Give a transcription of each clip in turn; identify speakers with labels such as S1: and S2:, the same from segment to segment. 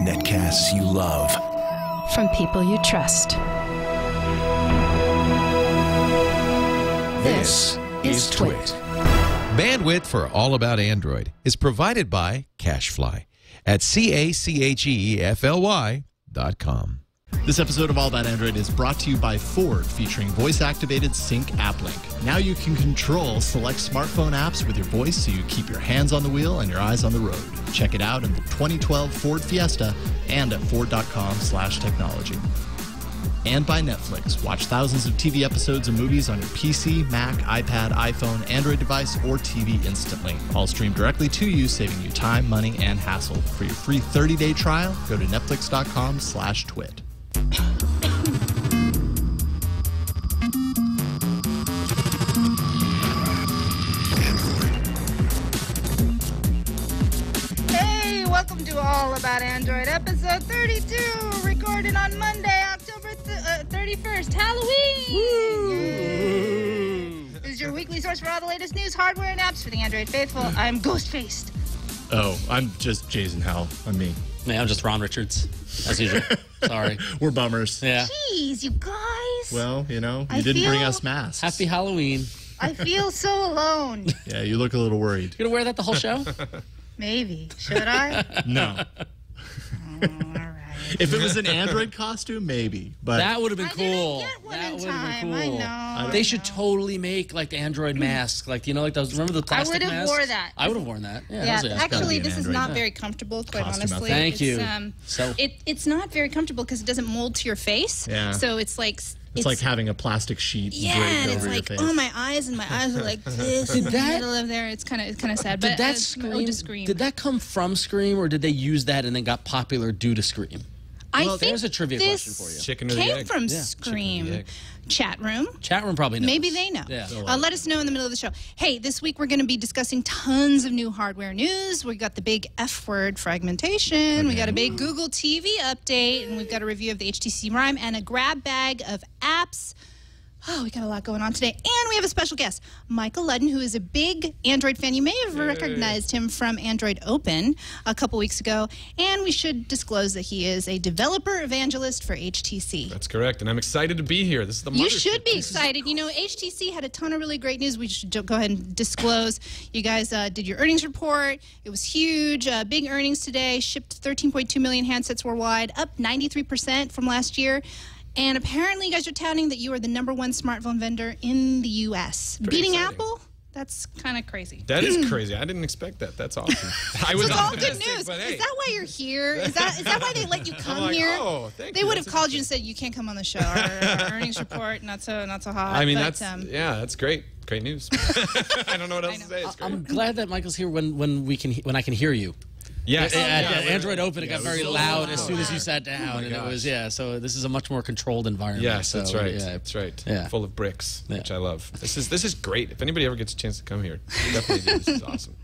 S1: Netcasts you love.
S2: From people you trust.
S1: This is TWiT.
S3: Bandwidth for All About Android is provided by Cachefly at cachefly.com.
S4: This episode of All About Android is brought to you by Ford, featuring voice-activated Sync App Link. Now you can control select smartphone apps with your voice so you keep your hands on the wheel and your eyes on the road. Check it out in the 2012 Ford Fiesta and at ford.com/technology. And by Netflix. Watch thousands of TV episodes and movies on your PC, Mac, iPad, iPhone, Android device, or TV instantly. All streamed directly to you, saving you time, money, and hassle. For your free 30-day trial, go to netflix.com/twit.
S5: Hey, welcome to All About Android, episode 32, recorded on Monday, October 31st, Halloween! Woo! This is your weekly source for all the latest news, hardware, and apps for the Android faithful. I'm Ghost-Faced.
S4: Oh, I'm just Jason Howell. I'm me.
S6: Yeah, I'm just Ron Richards, as usual. Sorry.
S4: We're bummers.
S6: Yeah.
S5: Jeez, you guys.
S4: Well, you know, you didn't bring us masks.
S6: Happy Halloween.
S5: I feel so alone.
S4: Yeah, you look a little worried.
S6: You gonna wear that the whole show?
S5: Maybe. Should I?
S4: No.
S5: All right.
S4: If it was an Android costume, maybe. But
S6: That would have been cool.
S5: I didn't get one
S6: That
S5: in
S6: would have
S5: time.
S6: been cool.
S5: I know.
S6: They should totally make like the Android mask, like like those. Remember the plastic
S5: would've
S6: masks?
S5: wore that.
S6: I would have worn that. Yeah,
S5: Yeah,
S6: that was
S5: actually,
S4: be an
S5: this is
S4: Android.
S5: not very comfortable, quite
S4: Costume
S5: honestly.
S6: outfit. Thank you.
S5: So it's not very comfortable because it doesn't mold to your face.
S4: Yeah.
S5: So it's like
S4: it's like having a plastic sheet
S5: yeah,
S4: draped
S5: and
S4: over
S5: it's
S4: your
S5: like
S4: face.
S5: oh my eyes and my eyes are like this in the middle of there. It's kind of sad.
S6: Did
S5: But
S6: that
S5: Scream?
S6: Did that come from Scream, or did they use that and then got popular due to Scream?
S5: I
S6: Well,
S5: think
S6: there's a trivia
S5: this
S6: question for you.
S3: Chicken or the
S5: came
S3: egg?
S5: from
S3: Yeah,
S5: Scream.
S3: chicken or the egg.
S5: Chat room.
S6: Chat room probably knows.
S5: Maybe they know.
S6: Yeah.
S5: Let us know in the middle of the show. Hey, this week we're going to be discussing tons of new hardware news. We got the big F word, fragmentation. We got a big Google TV update, and we've got a review of the HTC Rhyme and a grab bag of apps. Oh, we got a lot going on today. And we have a special guest, Michael Ludden, who is a big Android fan. You may have recognized him from Android Open a couple weeks ago. And we should disclose that he is a developer evangelist for HTC.
S7: That's correct, and I'm excited to be here. This is the
S5: You
S7: mothership.
S5: should be excited. You know, HTC had a ton of really great news. We should go ahead and disclose. You guys did your earnings report. It was huge. Big earnings today. Shipped 13.2 million handsets worldwide, up 93% from last year. And apparently you guys are touting that you are the #1 smartphone vendor in the U.S. Beating
S7: exciting.
S5: Apple? That's kind of crazy.
S7: That is crazy. I didn't expect that. That's awesome. I was
S5: It's all good
S7: optimistic,
S5: news.
S7: but hey.
S5: Is that why you're here? Is that why they let you come
S7: like,
S5: here?
S7: oh, thank
S5: They
S7: you.
S5: would have
S7: That's
S5: called you and said you can't come on the show. Our earnings report not so hot.
S7: I mean,
S5: but,
S7: that's great. Great news. I don't know what else to say. It's great.
S6: I'm glad that Michael's here when I can hear you.
S7: Yes.
S6: At Android Open, it got very loud as soon as you sat
S7: Oh
S6: down, and it was so this is a much more controlled environment.
S7: Yes,
S6: so,
S7: that's right.
S6: Yeah.
S7: That's right.
S6: Yeah.
S7: Full of bricks,
S6: Yeah.
S7: which I love. This is great. If anybody ever gets a chance to come here, definitely do. This is awesome.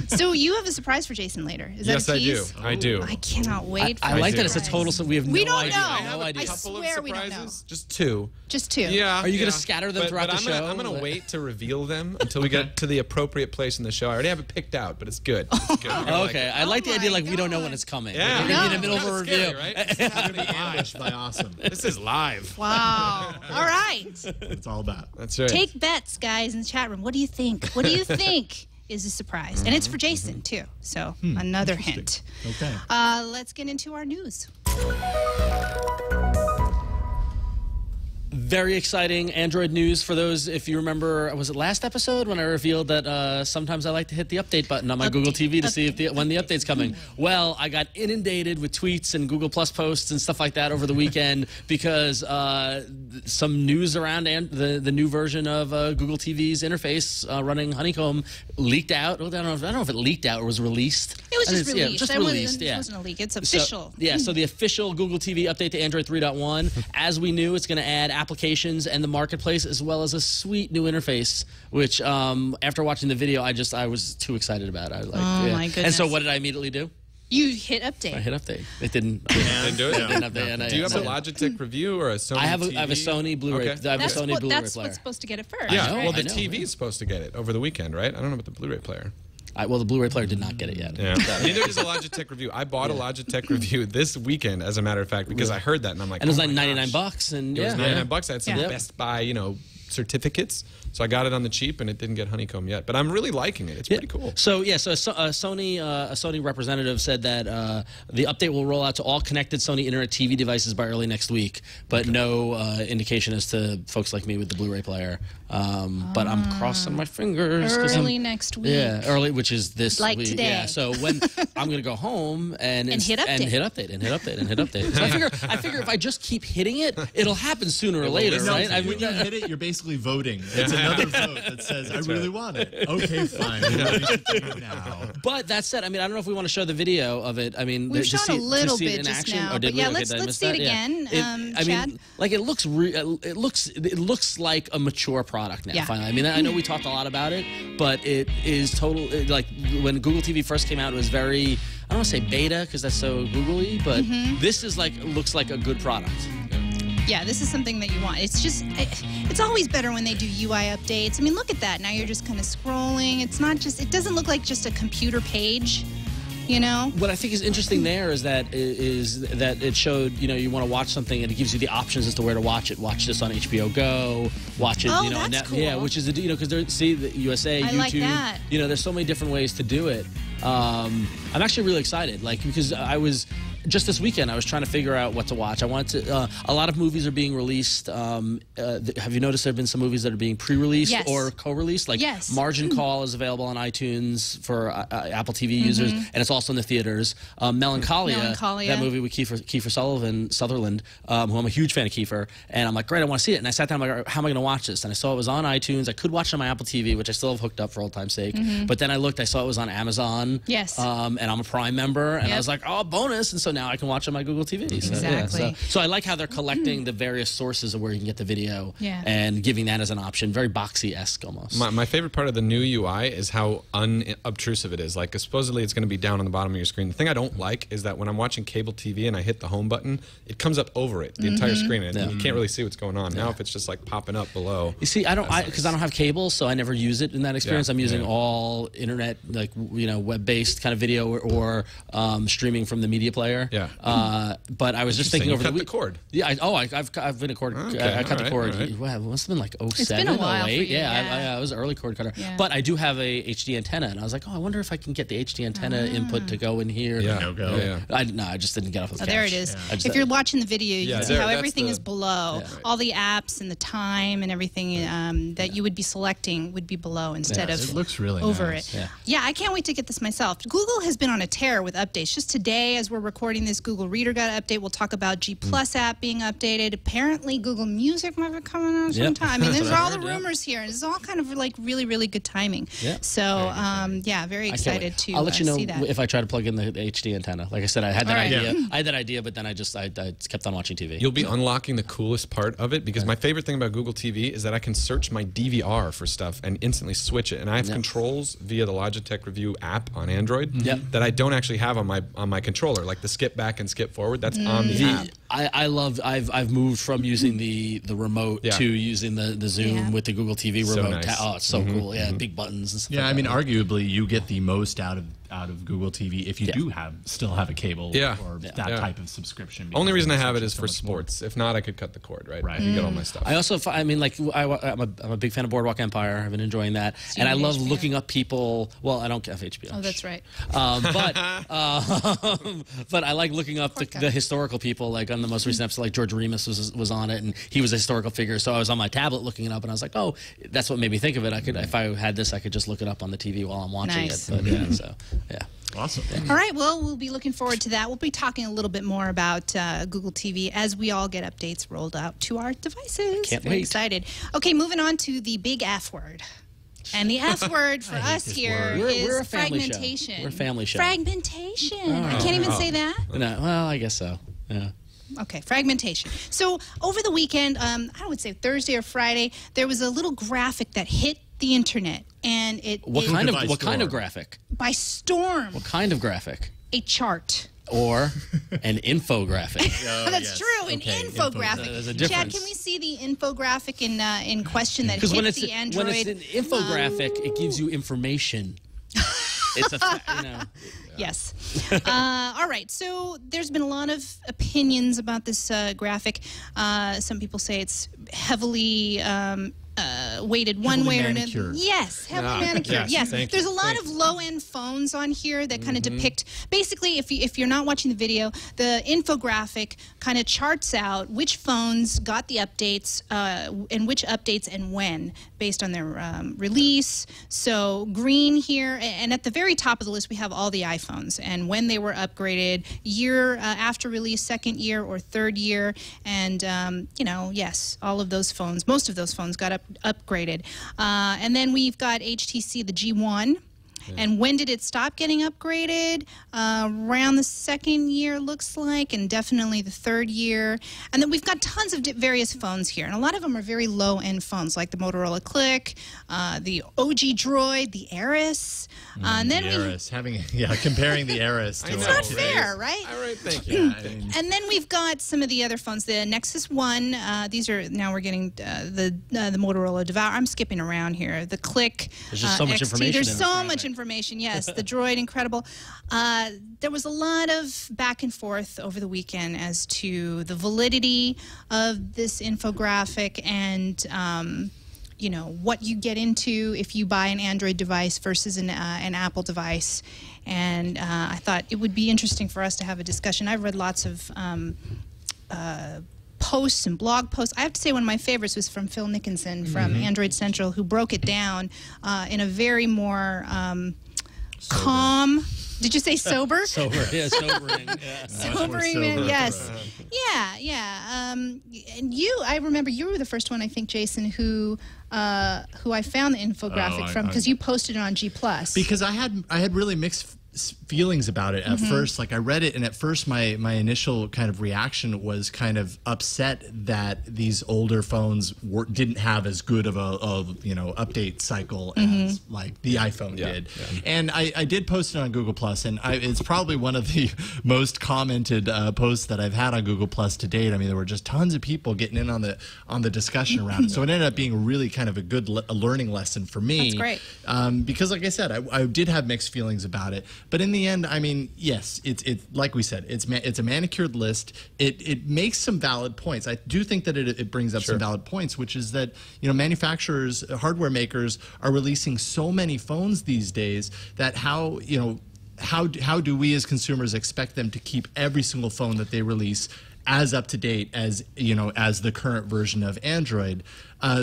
S5: So you have a surprise for Jason later. Is that
S7: Yes,
S5: a
S7: I do.
S5: tease?
S7: I do.
S5: I cannot wait.
S6: I
S5: for
S6: like
S5: the
S6: that it's a
S5: surprise.
S6: total. We have
S5: We
S6: no
S5: don't
S6: idea.
S5: know.
S6: I have
S7: I
S6: no
S7: have
S6: idea.
S7: a couple of
S5: swear we don't
S7: surprises. Just two.
S5: Just two.
S7: Yeah.
S6: Are you gonna
S7: yeah.
S6: scatter them
S7: But
S6: throughout the show?
S7: I'm gonna wait to reveal them until we get to the appropriate place in the show. I already have it picked out, but it's good. It's good. You're gonna like
S6: Okay,
S7: it.
S6: I like the
S5: Oh
S6: idea
S5: my
S6: we don't know when
S5: God.
S6: it's coming.
S7: Yeah.
S6: We're gonna be in the middle of a
S7: Kinda
S6: review.
S7: scary, right? This is gonna be
S4: Ambushed by awesome.
S7: This is live.
S5: Wow. All right.
S4: It's all about.
S7: That's right.
S5: Take bets, guys, in the chat room. What do you think? What do you think is a surprise? And it's for Jason, too. So another hint.
S4: Okay.
S5: Let's get into our news.
S6: Very exciting Android news for those, if you remember, was it last episode when I revealed that sometimes I like to hit the update button on my Google TV to see if when the update's coming. Well, I got inundated with tweets and Google Plus posts and stuff like that over the weekend because some news around the new version of Google TV's interface running Honeycomb leaked out. Well, I don't know if it leaked out or was released.
S5: It was
S6: I
S5: just
S6: think it's-
S5: released.
S6: just
S5: It wasn't-
S6: released, yeah.
S5: It wasn't a leak. It's official.
S6: So the official Google TV update to Android 3.1, as we knew, it's going to add applications and the marketplace as well as a sweet new interface, which after watching the video, I was too excited about. My
S5: goodness.
S6: And so what did I immediately do?
S5: You hit update.
S6: I hit update. It didn't.
S7: Didn't do it?
S6: Didn't update, and
S7: Do you have a
S6: no.
S7: Logitech review or a Sony
S6: I have a
S7: TV?
S6: Sony Blu-ray.
S7: Okay.
S6: I have a Sony Blu-ray
S5: That's
S6: player.
S5: what's supposed to get it first.
S7: Yeah,
S6: know,
S7: well,
S6: I
S7: the
S6: know,
S7: TV
S6: yeah.
S7: is supposed to get it over the weekend, right? I don't know about the Blu-ray player.
S6: Well, the Blu-ray player did not get it yet.
S7: Yeah. Neither does a Logitech review. I bought a Logitech review this weekend, as a matter of fact, because I heard that and I'm like,
S6: and it was
S7: oh
S6: like
S7: my
S6: 99
S7: gosh.
S6: bucks, and
S7: It was
S6: yeah.
S7: 99 bucks. I had some Best Buy, certificates. So I got it on the cheap, and it didn't get Honeycomb yet. But I'm really liking it. It's pretty cool.
S6: So a Sony representative said that the update will roll out to all connected Sony Internet TV devices by early next week, but no indication as to folks like me with the Blu-ray player. But I'm crossing my fingers.
S5: Early next week.
S6: Yeah, early, which is this
S5: like
S6: week.
S5: today.
S6: Yeah, so when I'm going to go home and
S5: hit update.
S6: and hit update. So I figure if I just keep hitting it, it'll happen sooner or later, right?
S4: When you hit it, you're basically voting. It's another vote that says, I really want it. Okay, fine. We're ready to do it now.
S6: But that said, I mean, I don't know if we want to show the video of it. I mean,
S5: We've shown a little
S6: see it
S5: bit
S6: in
S5: just
S6: action.
S5: now.
S6: Or did
S5: But
S6: we?
S5: yeah,
S6: Okay,
S5: let's
S6: did I miss
S5: see it
S6: that?
S5: again.
S6: I
S5: Chad?
S6: mean, like it looks like a mature product now.
S5: Yeah.
S6: Finally, I mean, I know we talked a lot about it, but it is like when Google TV first came out, it was very, I don't want to say beta because that's so googly, but this is looks like a good product.
S5: Yeah, this is something that you want. It's just, it's always better when they do UI updates. I mean, look at that. Now you're just kind of scrolling. It's not just, it doesn't look like just a computer page,
S6: What I think is interesting there is that it showed, you want to watch something and it gives you the options as to where to watch it. Watch this on HBO Go, watch it,
S5: Oh,
S6: on
S5: that's
S6: yeah,
S5: cool.
S6: which is, because the USA,
S5: I
S6: YouTube,
S5: like that.
S6: There's so many different ways to do it. I'm actually really excited, because just this weekend, I was trying to figure out what to watch. I wanted to. A lot of movies are being released. Have you noticed there have been some movies that are being pre-released or co-released? Like Margin Call is available on iTunes for Apple TV users, and it's also in the theaters. Melancholia, that movie with Kiefer Sutherland, who I'm a huge fan of Kiefer, and I'm like, great, I want to see it. And I sat down, I'm like, how am I going to watch this? And I saw it was on iTunes. I could watch it on my Apple TV, which I still have hooked up for old time's sake. But then I looked, I saw it was on Amazon.
S5: Yes.
S6: And I'm a Prime member, and I was like, oh, bonus. And so now I can watch on my Google TV. So,
S5: Exactly.
S6: so I like how they're collecting the various sources of where you can get the video and giving that as an option. Very boxy-esque almost.
S7: My favorite part of the new UI is how unobtrusive it is. Like, supposedly it's going to be down on the bottom of your screen. The thing I don't like is that when I'm watching cable TV and I hit the home button, it comes up over it, the entire screen, and you can't really see what's going on. Now if it's just like popping up below.
S6: You see, because I don't have cable, so I never use it in that experience. I'm using all internet, web-based kind of video or streaming from the media player.
S7: Yeah.
S6: But I was just thinking over
S7: cut
S6: the
S7: the cord.
S6: Yeah. I've been a cord.
S7: Okay,
S6: I cut the cord.
S7: right.
S6: Wow, it must have been like 07,
S5: It's been a while
S6: 08.
S5: for you,
S6: Yeah, I was an early cord cutter.
S5: Yeah.
S6: But I do have a HD antenna, and I was like, I wonder if I can get the HD antenna input to go in here.
S7: Yeah.
S4: No go.
S7: Yeah.
S6: I just didn't get off the couch.
S5: There it is.
S6: I just-
S5: If you're watching the video, you can see how
S7: that's
S5: everything
S7: the-
S5: is below. All the apps and the time and everything that you would be selecting would be below instead of
S4: It looks really
S5: over
S4: nice.
S5: it. Yeah, I can't wait to get this myself. Google has been on a tear with updates. Just today, as we're recording this, Google Reader got an update. We'll talk about G Plus app being updated. Apparently, Google Music might be coming out sometime. I mean, there's all the rumors here, and it's all kind of like really, really good timing.
S6: Yeah.
S5: So, very excited to
S6: I'll let you know
S5: see that.
S6: if I try to plug in the HD antenna. Like I said, I had that
S5: right.
S6: idea. I had that idea, but then I kept on watching TV.
S7: You'll be unlocking the coolest part of it, because my favorite thing about Google TV is that I can search my DVR for stuff and instantly switch it. And I have controls via the Logitech Review app on Android that I don't actually have on my controller, like the skip back and skip forward. That's on the app.
S6: I've moved from using the remote to using the Zoom with the Google TV
S7: So
S6: remote.
S7: nice.
S6: Oh, it's so cool. Yeah, big buttons and stuff.
S4: Yeah,
S6: like
S4: I mean,
S6: that.
S4: arguably, you get the most out of Google TV if you do still have a cable or that type of subscription.
S7: Only reason I have it is
S4: so
S7: for
S4: much more.
S7: sports. If not, I could cut the cord, right?
S4: Right.
S7: You get all my stuff.
S6: I also, I'm a big fan of Boardwalk Empire. I've been enjoying that, and I love
S5: HBO.
S6: looking up people. Well, I don't have HBO.
S5: Oh, that's right.
S6: But I like looking up the historical people. Like on the most recent episode, like George Remus was on it, and he was a historical figure. So I was on my tablet looking it up, and I was like, oh, that's what made me think of it. I could, if I had this, I could just look it up on the TV while I'm watching
S5: Nice.
S6: it. But, so yeah.
S4: Awesome.
S5: All right, well, we'll be looking forward to that. We'll be talking a little bit more about Google TV as we all get updates rolled out to our devices.
S6: Can't
S5: Very
S6: wait.
S5: excited. Okay, moving on to the big F word. And the F word for us here
S6: word.
S5: is
S6: We're a family show.
S5: fragmentation.
S6: We're a family show.
S5: Fragmentation. I can't even say that.
S6: No, well, I guess so. Yeah.
S5: Okay, fragmentation. So over the weekend, I would say Thursday or Friday, there was a little graphic that hit the internet, and
S6: What kind of graphic?
S5: by storm,
S6: What kind of graphic?
S5: a chart.
S6: Or an infographic.
S5: That's true, an infographic.
S6: There's a
S5: Chad,
S6: difference.
S5: can we see the infographic in question that
S6: Because
S5: hit
S6: when
S5: the Android?
S6: it's an infographic, it gives you information. It's a,
S5: Yes. All right. So there's been a lot of opinions about this graphic. Some people say it's heavily weighted one way or another. Yes, heavily manicured. Yes. There's a lot of low-end phones on here that kind of depict. Basically, if you're not watching the video, the infographic kind of charts out which phones got the updates and which updates and when, based on their release. So green here, and at the very top of the list, we have all the iPhones and when they were upgraded, year after release, second year or third year, and yes, all of those phones, most of those phones got upgraded. And then we've got HTC, the G1. And when did it stop getting upgraded? Around the second year, looks like, and definitely the third year. And then we've got tons of various phones here, and a lot of them are very low-end phones, like the Motorola Click, the OG Droid, the Aris. And then
S8: comparing the Aris to
S5: it's not fair, right?
S7: All right, thank you.
S5: And then we've got some of the other phones, the Nexus 1. These are, now we're getting the Motorola Devour. I'm skipping around here. The Click.
S6: There's just so much
S5: XT.
S6: information.
S5: There's so much information, yes. The Droid, incredible. There was a lot of back and forth over the weekend as to the validity of this infographic and what you get into if you buy an Android device versus an Apple device. And I thought it would be interesting for us to have a discussion. I've read lots of posts and blog posts. I have to say one of my favorites was from Phil Nickinson from Android Central, who broke it down in a very more calm. Did you say sober?
S6: Sober, yeah, sobering. Yeah.
S5: Sobering, yes. Yeah. And I remember you were the first one, I think, Jason, who I found the infographic from, because you posted it on G+.
S8: Because I had really mixed feelings about it at first. Like, I read it, and at first my initial kind of reaction was kind of upset that these older phones didn't have as good of a update cycle as like the iPhone did. Yeah. And I did post it on Google+, and it's probably one of the most commented posts that I've had on Google+ to date. I mean, there were just tons of people getting in on the discussion around it. So it ended up being really kind of a good learning lesson for me.
S5: That's great.
S8: Because, like I said, I did have mixed feelings about it. But in the end, I mean, yes, it's like we said, it's a manicured list. It makes some valid points. I do think that it brings up some valid points, which is that manufacturers, hardware makers are releasing so many phones these days that how do we as consumers expect them to keep every single phone that they release as up to date as as the current version of Android?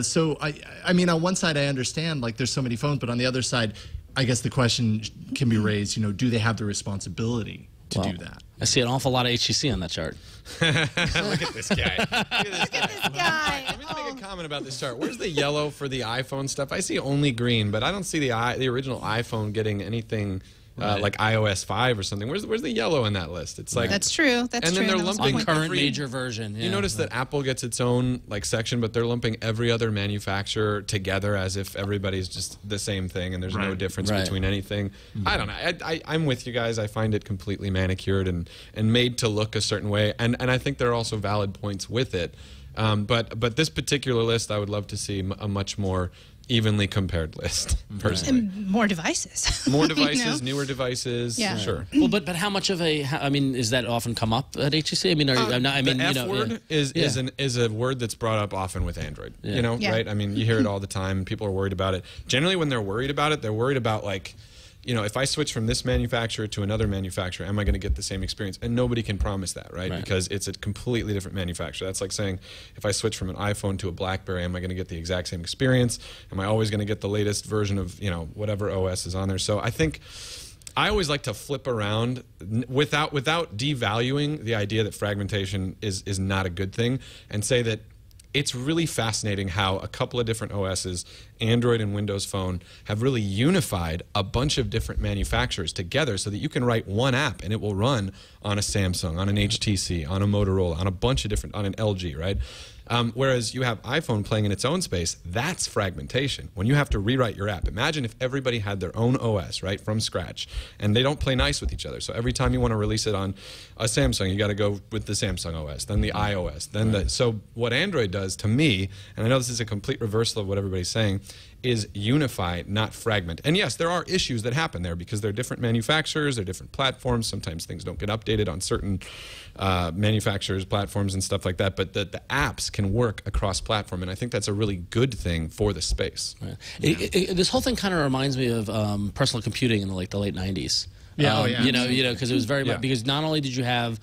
S8: So I mean, on one side I understand, like, there's so many phones, but on the other side, I guess the question can be raised, do they have the responsibility to do that?
S6: I see an awful lot of HTC on that chart.
S7: Look at this guy.
S5: Look at this guy.
S7: Let me make a comment about this chart. Where's the yellow for the iPhone stuff? I see only green, but I don't see the original iPhone getting anything like iOS 5 or something. Where's the yellow in that list? It's like
S5: that's true. That's
S7: and
S5: true.
S7: then they're lumping
S6: current major version. Yeah.
S7: You notice that Apple gets its own section, but they're lumping every other manufacturer together as if everybody's just the same thing and there's no difference between anything. I don't know. I'm with you guys. I find it completely manicured and made to look a certain way, and I think there are also valid points with it. But this particular list, I would love to see a much more evenly compared list, personally.
S5: And more devices.
S7: More devices, newer devices. Yeah. Sure.
S6: Well, but how much of is that often come up at HTC? I mean,
S7: the F word is a word that's brought up often with Android. Yeah. Right? I mean, you hear it all the time. People are worried about it. Generally, when they're worried about it, they're worried about, like, if I switch from this manufacturer to another manufacturer, am I going to get the same experience? And nobody can promise that, right? Because it's a completely different manufacturer. That's like saying, if I switch from an iPhone to a BlackBerry, am I going to get the exact same experience? Am I always going to get the latest version of, whatever OS is on there? So I think I always like to flip around without devaluing the idea that fragmentation is not a good thing, and say that it's really fascinating how a couple of different OSs, Android and Windows Phone, have really unified a bunch of different manufacturers together so that you can write one app and it will run on a Samsung, on an HTC, on a Motorola, on a bunch of different, on an LG, right? Whereas you have iPhone playing in its own space, that's fragmentation. When you have to rewrite your app, imagine if everybody had their own OS, right, from scratch, and they don't play nice with each other. So every time you want to release it on a Samsung, you got to go with the Samsung OS, then the iOS, then so what Android does to me, and I know this is a complete reversal of what everybody's saying, is unify, not fragment. And yes, there are issues that happen there because they're different manufacturers, they're different platforms. Sometimes things don't get updated on certain manufacturers, platforms, and stuff like that. But the apps can work across platform, and I think that's a really good thing for the space.
S6: Right. This whole thing kind of reminds me of personal computing in the late 90s.
S8: Yeah,
S6: you know, because it was very much, because not only did you have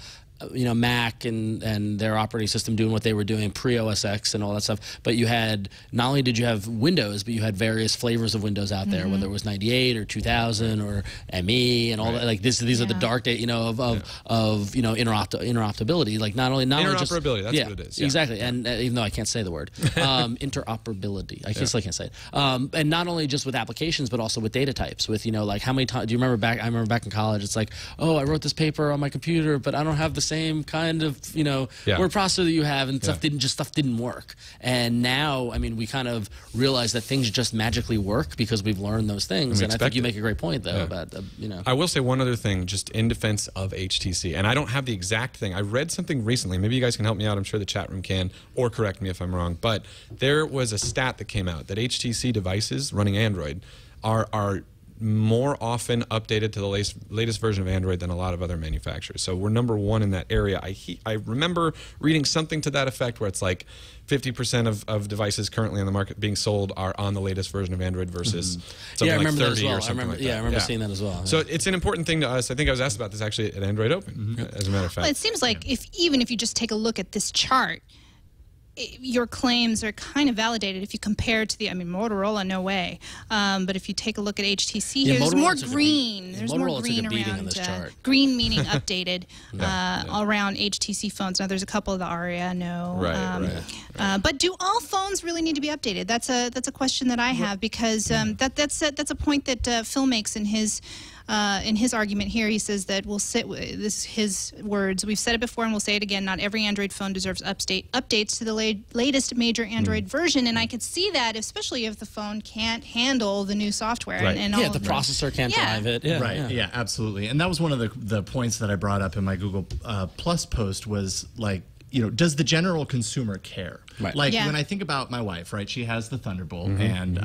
S6: Mac and their operating system doing what they were doing pre-OS X and all that stuff, but you had, not only did you have Windows, but you had various flavors of Windows out there, whether it was 98 or 2000 or ME and all that. Like these are the dark days, of interoperability. Like not only just
S7: interoperability. That's what it is.
S6: Yeah. Exactly. And even though I can't say the word, interoperability. I still can't say it. And not only just with applications, but also with data types. With like how many times do you remember back? I remember back in college. It's like, oh, I wrote this paper on my computer, but I don't have the same kind of word processor that you have, and stuff didn't work. And now, I mean, we kind of realize that things just magically work because we've learned those things. And I think you make a great point though about
S7: I will say one other thing, just in defense of HTC, and I don't have the exact thing. I read something recently. Maybe you guys can help me out. I'm sure the chat room can, or correct me if I'm wrong. But there was a stat that came out that HTC devices running Android are more often updated to the latest version of Android than a lot of other manufacturers. So we're #1 in that area. I remember reading something to that effect where it's like 50% of devices currently on the market being sold are on the latest version of Android versus something like 30 or something like that.
S6: Yeah, I remember seeing that as well.
S7: So it's an important thing to us. I think I was asked about this actually at Android Open, as a matter of fact.
S5: Well, it seems like even if you just take a look at this chart, your claims are kind of validated if you compare to Motorola, no way. But if you take a look at HTC, there's more green. There's more green around. Green meaning updated around HTC phones. Now there's a couple of the Aria, no. But do all phones really need to be updated? That's a question that I have, because that's a point that Phil makes in his argument here. He says that his words, we've said it before and we'll say it again, not every Android phone deserves updates to the latest major Android version. And I could see that, especially if the phone can't handle the new software. And all
S6: the processor can't drive it.
S8: Yeah, absolutely. And that was one of the points that I brought up in my Google Plus post was like, does the general consumer care? Right. Like when I think about my wife, right? She has the Thunderbolt, and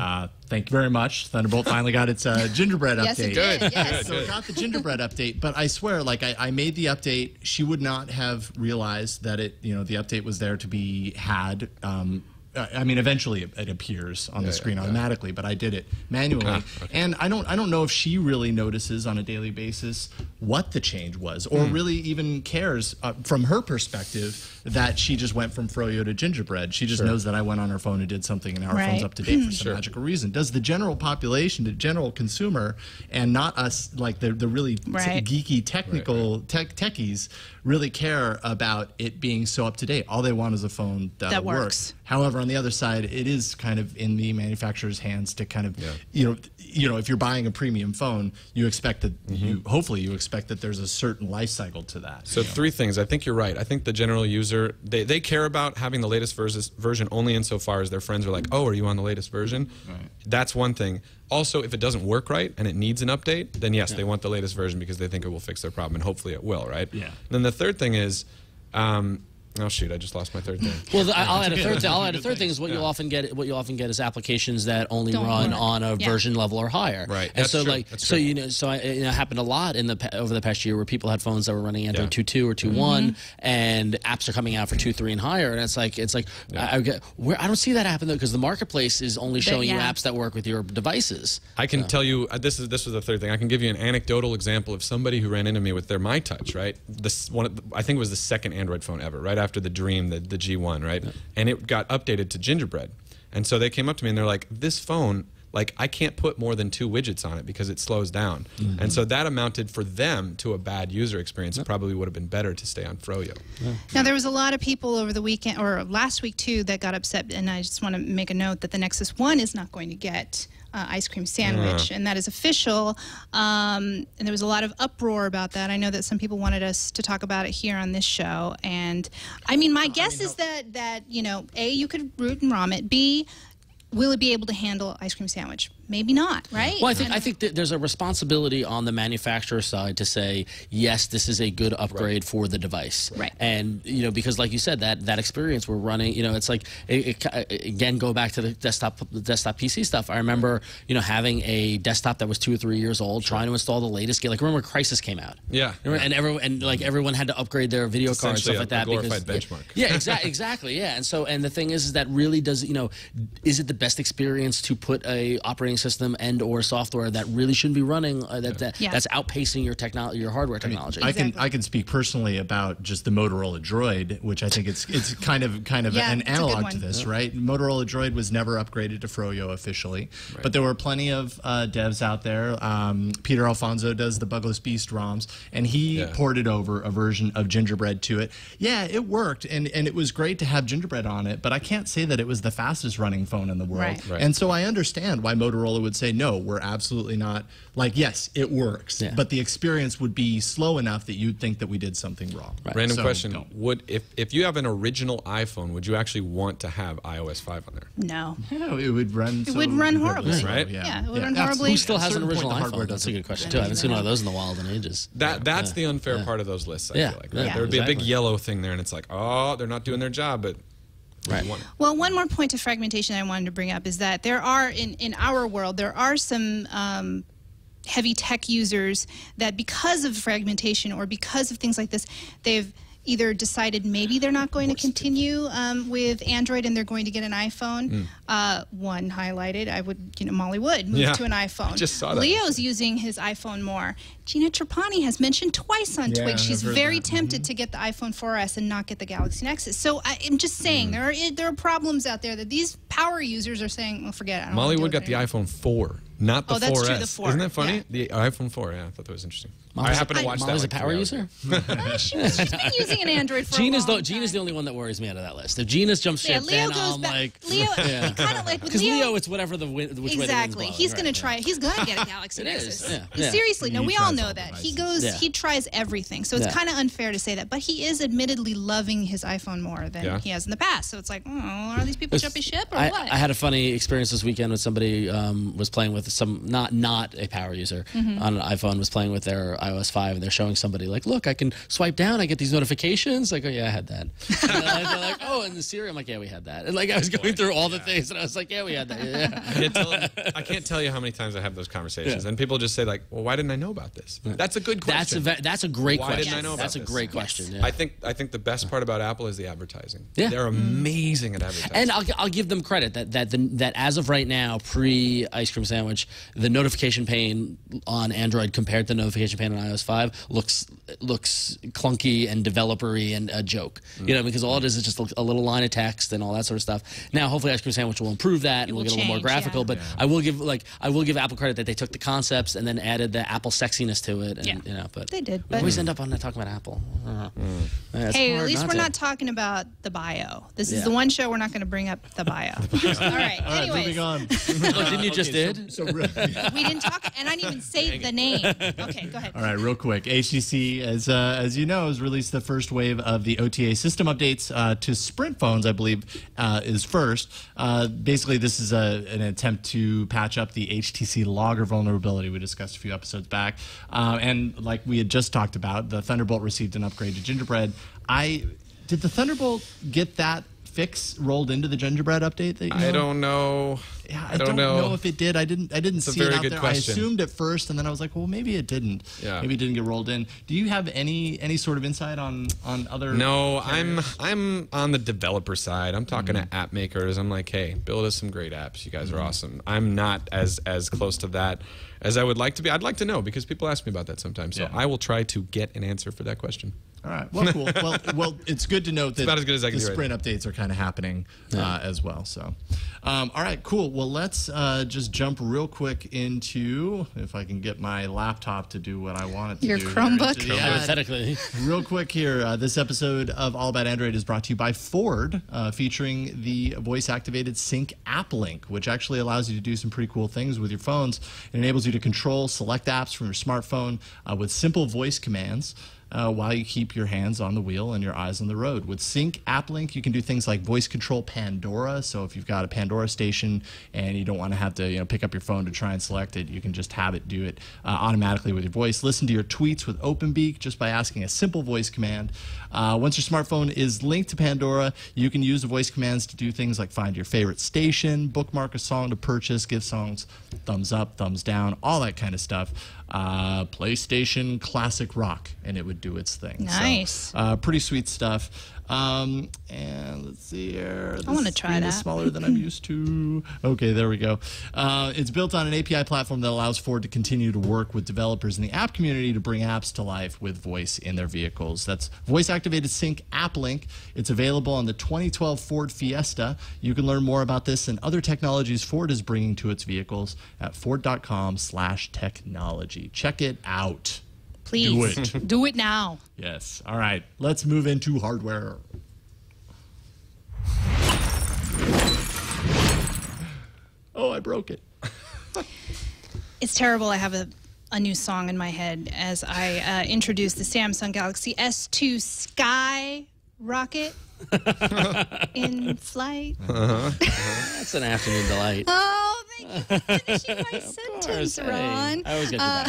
S8: thank you very much. Thunderbolt finally got its gingerbread
S5: yes,
S8: update.
S5: It did. Yes.
S8: So it got the gingerbread update, but I swear, like I made the update. She would not have realized that the update was there to be had. I mean, eventually it appears on the screen automatically, but I did it manually. And I don't know if she really notices on a daily basis what the change was, or really even cares from her perspective that she just went from Froyo to gingerbread. She just knows that I went on her phone and did something, and now her phone's up to date for some magical reason. Does the general population, the general consumer, and not us, like the really geeky technical techies, really care about it being so up to date? All they want is a phone that works. However, on the other side, it is kind of in the manufacturer's hands to kind of, if you're buying a premium phone, you expect that hopefully you expect that there's a certain life cycle to that.
S7: So 3 things. I think you're right. I think the general user, they care about having the latest version only insofar as their friends are like, oh, are you on the latest version? That's one thing. Also, if it doesn't work right and it needs an update, then yes, they want the latest version because they think it will fix their problem, and hopefully it will, right? Yeah. Then the third thing is, oh shoot! I just lost my third thing.
S6: Well, I'll add a third thing is what you'll often get. What you'll often get is applications that only run on a version level or higher.
S7: Right.
S6: And so it happened a lot over the past year where people had phones that were running Android 2.2 or 2.1, and apps are coming out for 2.3 and higher. And it's like I don't see that happen though, because the marketplace is only showing you apps that work with your devices.
S7: I can tell you this was the third thing. I can give you an anecdotal example of somebody who ran into me with their MyTouch. Right. I think it was the second Android phone ever. Right after the Dream, the G1, right? And it got updated to Gingerbread. And so they came up to me and they're like, this phone, like, I can't put more than 2 widgets on it because it slows down. And so that amounted for them to a bad user experience. It probably would have been better to stay on Froyo.
S5: Now, there was a lot of people over the weekend, or last week too, that got upset, and I just want to make a note that the Nexus 1 is not going to get ice cream sandwich, and that is official. And there was a lot of uproar about that. I know that some people wanted us to talk about it here on this show, and I mean, my guess is that A, you could root and ROM it. B, will it be able to handle ice cream sandwich? maybe not, right?
S6: Well, I think that there's a responsibility on the manufacturer side to say, yes, this is a good upgrade for the device.
S5: Right.
S6: And, you know, because like you said, that experience we're running, you know, it's like, again, go back to the desktop PC stuff. I remember, you know, having a desktop that was 2 or 3 years old, trying to install the latest game. Like, remember when Crysis came out?
S7: Yeah.
S6: And everyone had to upgrade their video cards, stuff like that.
S7: Glorified benchmark.
S6: Yeah, exactly. Yeah. And the thing is that really does, you know, is it the best experience to put a operating system and or software that really shouldn't be running that's outpacing your hardware technology?
S8: I can speak personally about just the Motorola Droid, which I think it's kind of an analog to this, right? Motorola Droid was never upgraded to Froyo officially, but there were plenty of devs out there. Peter Alfonso does the Bugless Beast ROMs, and he ported over a version of Gingerbread to it. Yeah, it worked, and it was great to have Gingerbread on it, but I can't say that it was the fastest running phone in the world.
S5: Right.
S8: And so I understand why Motorola would say, no, we're absolutely not. Like, yes, it works, but the experience would be slow enough that you'd think that we did something wrong.
S7: Right. Random question. If you have an original iPhone, would you actually want to have iOS 5 on there?
S5: No.
S8: Yeah, it would run
S5: horribly.
S7: Right?
S5: Yeah, it would run horribly.
S6: Who still has an original iPhone? That's a good question, too. I haven't seen one of those in the wild in ages.
S7: That's the unfair part of those lists, I feel like. Right? There would be a big yellow thing there, and it's like, oh, they're not doing their job, but...
S6: Right.
S5: Well, one more point of fragmentation I wanted to bring up is that there are, in our world, there are some heavy tech users that because of fragmentation or because of things like this, they've either decided maybe they're not going to continue with Android and they're going to get an iPhone. One highlighted, Molly Wood moved to an iPhone.
S7: I just saw that.
S5: Leo's using his iPhone more. Gina Trapani has mentioned twice on TWiT she's very tempted to get the iPhone 4S and not get the Galaxy Nexus. So I'm just saying there are problems out there that these power users are saying, well, forget it. I don't
S7: Molly
S5: wanna
S7: Wood
S5: deal
S7: got
S5: with
S7: the iPhone 4. Not the 4S.
S5: That's true, the 4.
S7: Isn't that funny?
S5: Yeah.
S7: The iPhone 4, I thought that was interesting.
S6: Molly's
S7: I happen to watch that.
S6: Molly's a power user?
S5: She's been using an Android for a long time.
S6: Gina's the only one that worries me out of that list. If Gina's jump ship,
S5: Leo
S6: then
S5: goes
S6: I'm
S5: back.
S6: like...
S5: Leo, kind of like with
S6: Because Leo, it's whatever which way the wind's
S5: exactly.
S6: blowing.
S5: He's going to try. He's going to get a Galaxy
S6: It
S5: Nexus.
S6: is, yeah.
S5: Seriously, no, we all know that.
S8: devices.
S5: He goes, he tries everything. So it's kind of unfair to say that. But he is admittedly loving his iPhone more than he has in the past. So it's like, are these people jumping ship or what?
S6: I had a funny experience this weekend with somebody was playing with some not a power user on an iPhone, was playing with their iOS 5, and they're showing somebody like, look, I can swipe down, I get these notifications. Like, oh yeah, I had that. And they're like, oh, and the Siri, I'm like, yeah, we had that. And like I was going through all the things, and I was like, yeah, we had that. Yeah.
S7: I can't tell you how many times I have those conversations, and people just say like, well, why didn't I know about this? That's a good question.
S6: That's a great question.
S7: Why didn't I know about
S6: That's a
S7: this?
S6: great question. Yeah.
S7: I think the best part about Apple is the advertising.
S6: Yeah.
S7: They're amazing at advertising.
S6: And I'll give them credit that as of right now, pre ice cream sandwich, the notification pane on Android compared to the notification pane on iOS 5 looks clunky and developer-y and a joke. You know, because all it is just a little line of text and all that sort of stuff. Now, hopefully, ice cream sandwich will improve that and we'll get a little more graphical. But I will give Apple credit that they took the concepts and then added the Apple sexiness to it. And, you know, but
S5: they did.
S6: We
S5: But
S6: always end up on talking about Apple.
S5: hey, at least we're not talking about the bio. This is the one show we're not going to bring up the bio. All right. Anyways,
S8: moving on.
S6: Didn't you just did?
S8: So really,
S5: we didn't talk, and I didn't even say the name. Okay, go ahead.
S8: all right, real quick. HTC, as you know, has released the first wave of the OTA system updates to Sprint phones, I believe, is first. Basically, this is an attempt to patch up the HTC logger vulnerability we discussed a few episodes back. And like we had just talked about, the Thunderbolt received an upgrade to Gingerbread. Did the Thunderbolt get that fix rolled into the Gingerbread update?
S7: I don't know.
S8: Yeah, I don't know if it did. I didn't see it out there.
S7: Question.
S8: I assumed at first, and then I was like, well, maybe it didn't.
S7: Yeah.
S8: Maybe it didn't get rolled in. Do you have any sort of insight on other?
S7: No,
S8: carriers?
S7: I'm on the developer side. I'm talking to app makers. I'm like, hey, build us some great apps. You guys are awesome. I'm not as close to that as I would like to be. I'd like to know because people ask me about that sometimes. So I will try to get an answer for that question.
S8: All right. Well, cool. well, it's good to note that
S7: about as good as I can
S8: the
S7: do right
S8: Sprint updates are kind of happening as well. So, all right, cool. Well, let's just jump real quick into, if I can get my laptop to do what I want it to
S5: Your
S8: do.
S5: Chromebook?
S6: Hypothetically.
S8: Real quick here, this episode of All About Android is brought to you by Ford, featuring the voice-activated Sync App Link, which actually allows you to do some pretty cool things with your phones. It enables you to control select apps from your smartphone with simple voice commands. while you keep your hands on the wheel and your eyes on the road. With Sync App Link, you can do things like voice control Pandora. So if you've got a Pandora station and you don't want to have to pick up your phone to try and select it, you can just have it do it automatically with your voice. Listen to your tweets with OpenBeak just by asking a simple voice command. Once your smartphone is linked to Pandora, you can use the voice commands to do things like find your favorite station, bookmark a song to purchase, give songs thumbs up, thumbs down, all that kind of stuff. PlayStation Classic Rock, and it would do its thing.
S5: Nice.
S8: So, pretty sweet stuff. And let's see here.
S5: I want to try that.
S8: It's smaller than I'm used to. Okay, there we go. It's built on an API platform that allows Ford to continue to work with developers in the app community to bring apps to life with voice in their vehicles. That's voice-activated Sync App Link. It's available on the 2012 Ford Fiesta. You can learn more about this and other technologies Ford is bringing to its vehicles at ford.com/technology. Check it out.
S5: Please.
S8: Do it.
S5: Do it now.
S8: Yes. All right. Let's move into hardware. Oh, I broke it.
S5: It's terrible. I have a new song in my head as I introduce the Samsung Galaxy S2 Skyrocket in flight.
S6: That's an afternoon delight.
S5: Oh, thank you for finishing my sentence, Ron.
S6: I always get you back.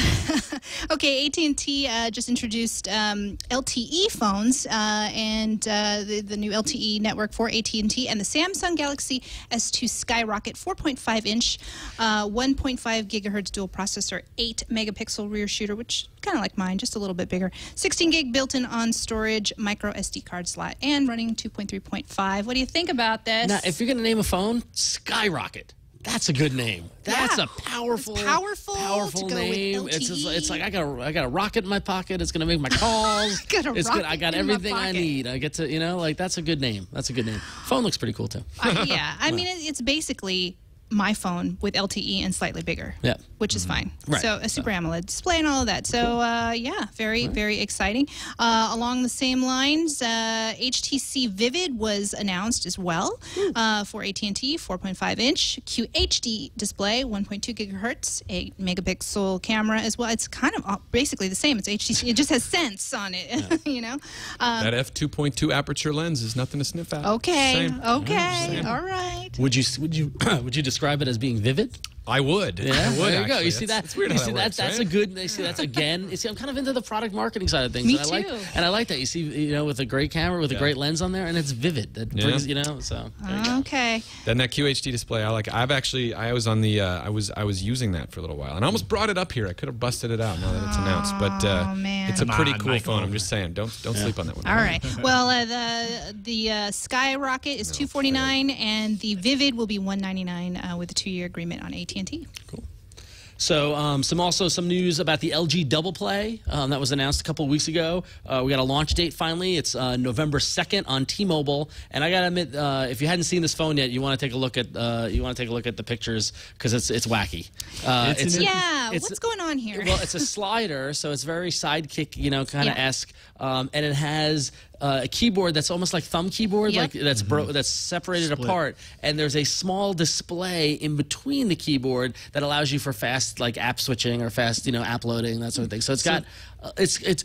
S5: Okay, AT&T just introduced LTE phones and the new LTE network for AT&T and the Samsung Galaxy S2 Skyrocket 4.5-inch, 1.5 gigahertz dual processor, 8-megapixel rear shooter, which kind of like mine, just a little bit bigger, 16 gig built-in on storage, micro SD card slot, and running 2.3.5. What do you think about this?
S6: Now, if you're going to name a phone, Skyrocket. That's a good name. That's a powerful,
S5: powerful to go
S6: name.
S5: with LTE.
S6: It's like I got a rocket in my pocket. It's gonna make my calls. I got everything I need. I get to like that's a good name. That's a good name. Phone looks pretty cool too.
S5: Yeah, I mean it's basically my phone with LTE and slightly bigger. Yeah. Which is fine.
S6: Right.
S5: So a Super AMOLED display and all of that. So yeah, very exciting. Along the same lines, HTC Vivid was announced as well for AT&T, 4.5-inch QHD display, 1.2 gigahertz, 8-megapixel camera as well. It's kind of basically the same. It's HTC. It just has sense on it.
S7: That f2.2 aperture lens is nothing to sniff at.
S5: Okay.
S7: Same.
S5: Okay. All right.
S6: Would you describe it as being vivid?
S7: I would.
S6: Yeah,
S7: I would.
S6: There you go.
S7: Actually.
S6: You see that?
S7: It's weird
S6: you
S7: how
S6: see
S7: that works,
S6: that's
S7: right?
S6: a good. You see that's again. You see, I'm kind of into the product marketing side of things.
S5: Me
S6: and
S5: too.
S6: I like that. You see, with a great camera with a great lens on there, and it's vivid. That brings, so. There you go.
S5: Okay.
S7: Then that QHD display, I like. I was on the. I was using that for a little while, and I almost brought it up here. I could have busted it out now that it's announced, but
S5: man.
S7: it's a pretty cool
S8: Michael.
S7: phone. I'm just saying, don't sleep on that one.
S5: All right. Well, the Skyrocket is $249, and the Vivid will be $199 with a 2-year agreement on AT&T.
S6: Cool. So some news about the LG Double Play that was announced a couple of weeks ago. We got a launch date finally. It's November 2nd on T-Mobile. And I gotta admit, if you hadn't seen this phone yet, you want to take a look at the pictures because it's wacky.
S5: What's going on here?
S6: Well, it's a slider, so it's very sidekick, kind of esque, and it has a keyboard that's almost like thumb keyboard, like that's separated apart, and there's a small display in between the keyboard that allows you for fast app switching or fast app loading, that sort of thing. So it's got it's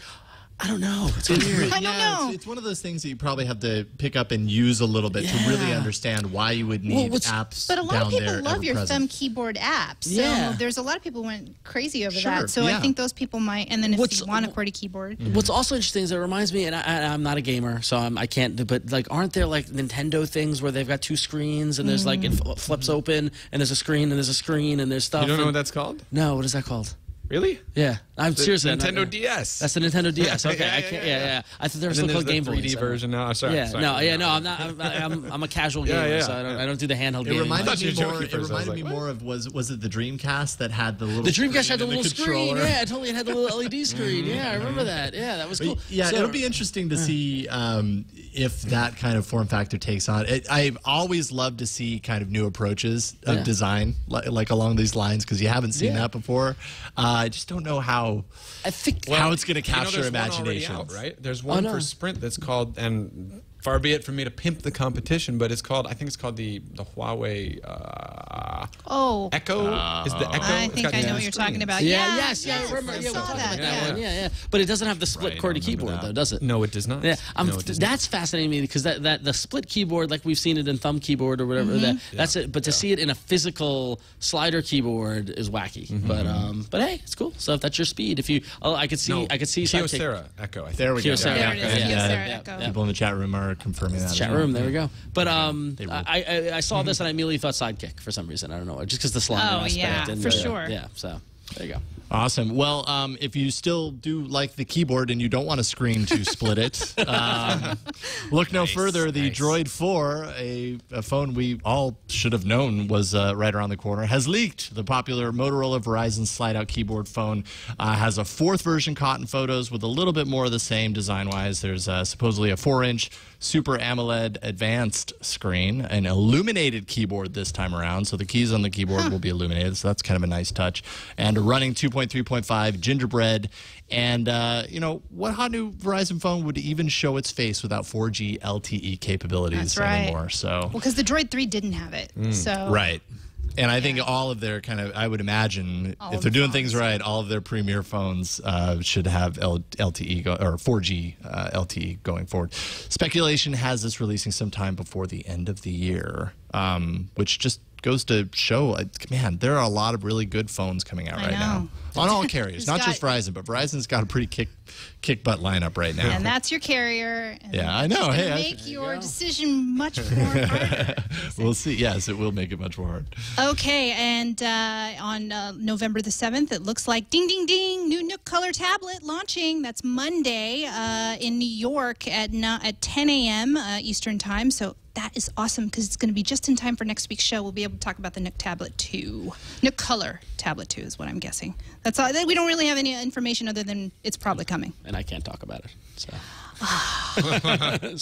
S6: I don't know. It's weird.
S5: I don't know.
S8: It's one of those things that you probably have to pick up and use a little bit to really understand why you would need apps.
S5: But a lot of people
S8: there
S5: love your
S8: ever-present.
S5: thumb keyboard apps. So there's a lot of people who went crazy over that. So I think those people might. And then if you want a QWERTY keyboard.
S6: What's also interesting is it reminds me, and I'm not a gamer, so I can't. But aren't there Nintendo things where they've got two screens and there's it flips open and there's a screen and there's a screen and there's stuff.
S7: You don't know what that's called?
S6: No, what is that called?
S7: Really?
S6: Yeah, I'm seriously.
S7: Nintendo DS.
S6: That's the Nintendo DS. Okay, I can't. Yeah. I thought they were still called Game Boys.
S7: 3D version now. Sorry.
S6: Yeah, no. I'm not. I'm a casual gamer, so I don't do the handheld gaming.
S8: It reminded me more of was it the Dreamcast that had the little.
S6: The Dreamcast had the little screen.
S8: Controller?
S6: Yeah, totally. It had the little LED screen. Yeah, I remember that. Yeah, that was cool.
S8: Yeah, it'll be interesting to see if that kind of form factor takes on. I've always loved to see kind of new approaches of design, like along these lines, because you haven't seen that before. I just don't know how it's going to capture
S7: there's
S8: imagination.
S7: one already out, right? There's one for Sprint that's called, and Far be it from me to pimp the competition, but it's called, I think it's called the Huawei Echo. Is the Echo?
S5: I think I know what you're talking about.
S6: Yeah,
S5: yes,
S6: I remember.
S5: I
S6: Yeah,
S5: saw that.
S6: Yeah. But it doesn't have the split QWERTY keyboard, though, does it?
S7: No, it does not.
S6: Yeah,
S7: No, it does
S6: that's fascinating to me because the split keyboard, like we've seen it in thumb keyboard or whatever, that's it. But to see it in a physical slider keyboard is wacky. But hey, it's cool. So if that's your speed, if you, I could see
S7: Kyocera Echo. I think.
S8: There we go.
S5: There it is. Kyocera Echo.
S8: People in the chat room are confirming that.
S6: Chat room, there we go. But I saw this and I immediately thought Sidekick for some reason. I don't know, just because the slider aspect.
S5: Yeah, for sure.
S6: Yeah, so there you go.
S8: Awesome. Well, if you still do like the keyboard and you don't want a screen to split it, look no further. The Droid 4, a phone we all should have known was right around the corner, has leaked. The popular Motorola Verizon slide-out keyboard phone has a fourth version caught in photos with a little bit more of the same design-wise. There's supposedly a 4-inch Super AMOLED advanced screen, an illuminated keyboard this time around, so the keys on the keyboard will be illuminated, so that's kind of a nice touch, and a running 2.3.5 gingerbread. And what hot new Verizon phone would even show its face without 4G LTE capabilities anymore? So
S5: because the Droid 3 didn't have it. So
S8: right. And I think all of their I would imagine, if they're doing things right, all of their premier phones should have LTE or 4G LTE going forward. Speculation has this releasing sometime before the end of the year, which just goes to show, man, there are a lot of really good phones coming out right now. On all carriers, not just Verizon, but Verizon's got a pretty kick butt lineup right now.
S5: And that's your carrier. And
S8: yeah, I know. Hey,
S5: make your decision much more hard.
S8: We'll see. Yes, it will make it much more hard.
S5: Okay, and on November the 7th, it looks like ding, ding, ding, new Nook Color tablet launching. That's Monday in New York at 10 a.m. Eastern Time. So that is awesome because it's going to be just in time for next week's show. We'll be able to talk about the Nook Tablet 2. Nook Color Tablet 2 is what I'm guessing. That's all. We don't really have any information other than it's probably coming.
S6: And I can't talk about it. So.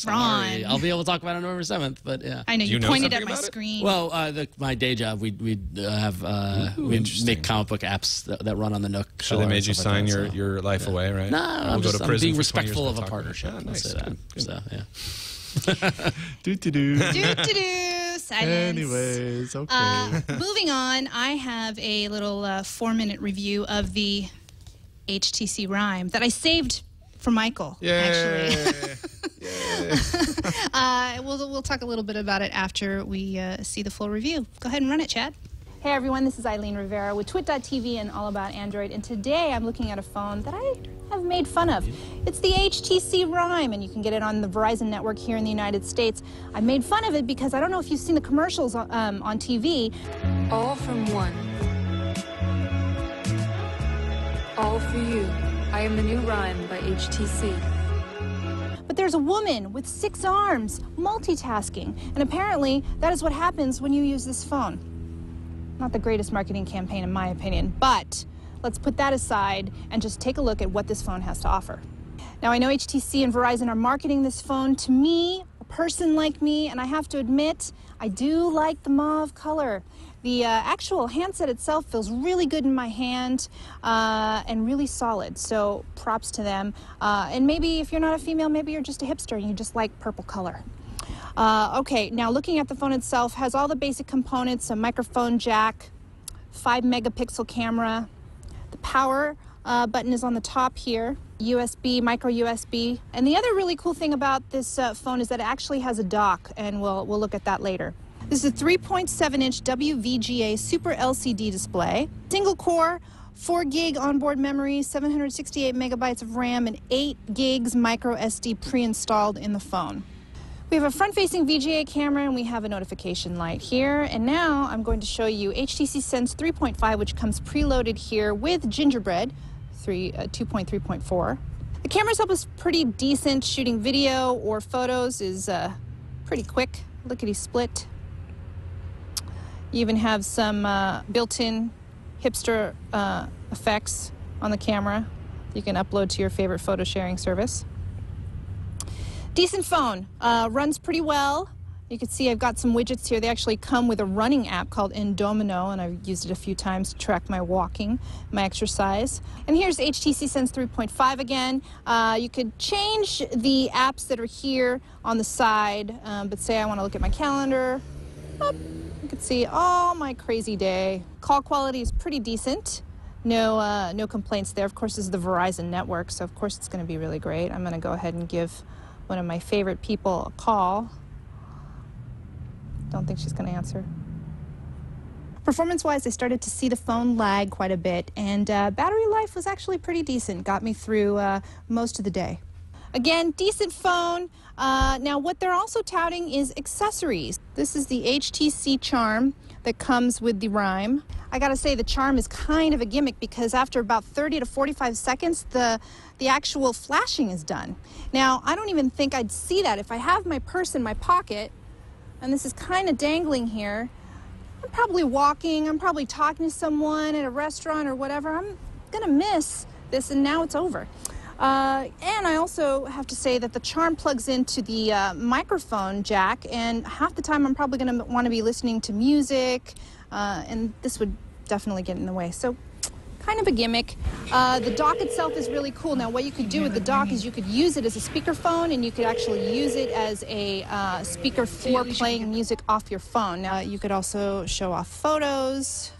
S5: Ron.
S6: I'll be able to talk about it on November 7th, but yeah.
S5: I know you pointed at my screen.
S6: Well, my day job, we make comic book apps that run on the Nook.
S7: So they made you sign your life away, right?
S6: No, I'm being respectful of a partnership. Let's say that. So yeah.
S5: Silence.
S8: Anyways, okay.
S5: Moving on, I have a little 4-minute review of the HTC Rhyme that I saved for Michael. Actually. We'll talk a little bit about it after we see the full review. Go ahead and run it, Chad. Hey everyone, this is Eileen Rivera with TWiT.tv and All About Android, and today I'm looking at a phone that I have made fun of. It's the HTC Rhyme, and you can get it on the Verizon network here in the United States. I made fun of it because I don't know if you've seen the commercials on TV.
S9: All from one. All for you. I am the new Rhyme by HTC.
S5: But there's a woman with 6 arms, multitasking, and apparently that is what happens when you use this phone. Not the greatest marketing campaign in my opinion, but let's put that aside and just take a look at what this phone has to offer. Now I know HTC and Verizon are marketing this phone to me, a person like me, and I have to admit, I do like the mauve color. The actual handset itself feels really good in my hand and really solid, so props to them. And maybe if you're not a female, maybe you're just a hipster and you just like purple color. Okay, now looking at the phone itself, has all the basic components, a microphone jack, 5-megapixel camera. The power button is on the top here, USB, micro USB. And the other really cool thing about this phone is that it actually has a dock, and we'll look at that later. This is a 3.7-inch WVGA Super LCD display, single core, 4 gig onboard memory, 768 megabytes of RAM, and 8 gigs micro SD pre-installed in the phone. We have a front-facing VGA camera, and we have a notification light here. And now I'm going to show you HTC Sense 3.5, which comes preloaded here with Gingerbread 2.3.4. The camera itself is pretty decent. Shooting video or photos is pretty quick. Lickety split. You even have some built-in hipster effects on the camera you can upload to your favorite photo sharing service. Decent phone, runs pretty well. You can see I've got some widgets here. They actually come with a running app called Indomino, and I've used it a few times to track my walking, my exercise. And here's HTC Sense 3.5 again. You could change the apps that are here on the side, but say I want to look at my calendar. You can see all my crazy day. Call quality is pretty decent. No complaints there. Of course, this is the Verizon network, so of course it's going to be really great. I'm going to go ahead and give one of my favorite people a call. Don't think she's going to answer. Performance-wise, I started to see the phone lag quite a bit, and battery life was actually pretty decent. Got me through most of the day. Again, decent phone. Now, what they're also touting is accessories. This is the HTC Charm that comes with the Rhyme. I gotta say, the Charm is kind of a gimmick because after about 30 to 45 seconds, the actual flashing is done. Now, I don't even think I'd see that if I have my purse in my pocket, and this is kind of dangling here. I'm probably walking, I'm probably talking to someone at a restaurant or whatever. I'm gonna miss this, and now it's over. And I also have to say that the Charm plugs into the microphone jack, and half the time I'm probably going to want to be listening to music, and this would definitely get in the way. So, kind of a gimmick. The dock itself is really cool. Now, what you could do with the dock is you could use it as a speakerphone, and you could actually use it as a speaker for playing music off your phone. Now, you could also show off photos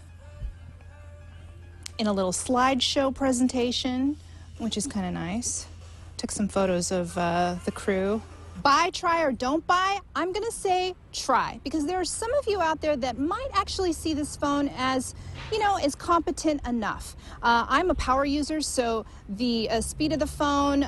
S5: in a little slideshow presentation, which is kind of nice. Took some photos of the crew. Buy, try, or don't buy? I'm gonna say try, because there are some of you out there that might actually see this phone as, you know, as competent enough. I'm a power user, so the speed of the phone,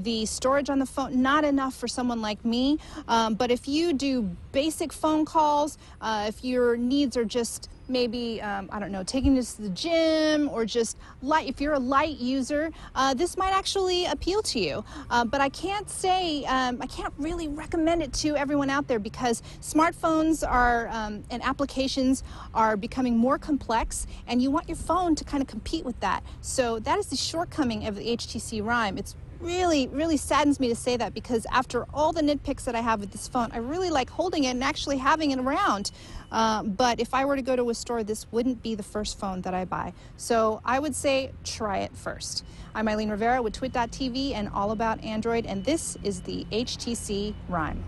S5: the storage on the phone, not enough for someone like me. But if you do basic phone calls, if your needs are just maybe, I don't know, taking this to the gym, or just light, if you're a light user, this might actually appeal to you. But I can't say, I can't really recommend it to everyone out there, because smartphones are, and applications are becoming more complex, and you want your phone to kind of compete with that. So that is the shortcoming of the HTC Rhyme. It's really saddens me to say that, because after all the nitpicks that I have with this phone, I really like holding it and actually having it around. But if I were to go to a store, this wouldn't be the first phone that I buy. So I would say try it first. I'm Eileen Rivera with TWiT.tv and All About Android, and this is the HTC Rhyme.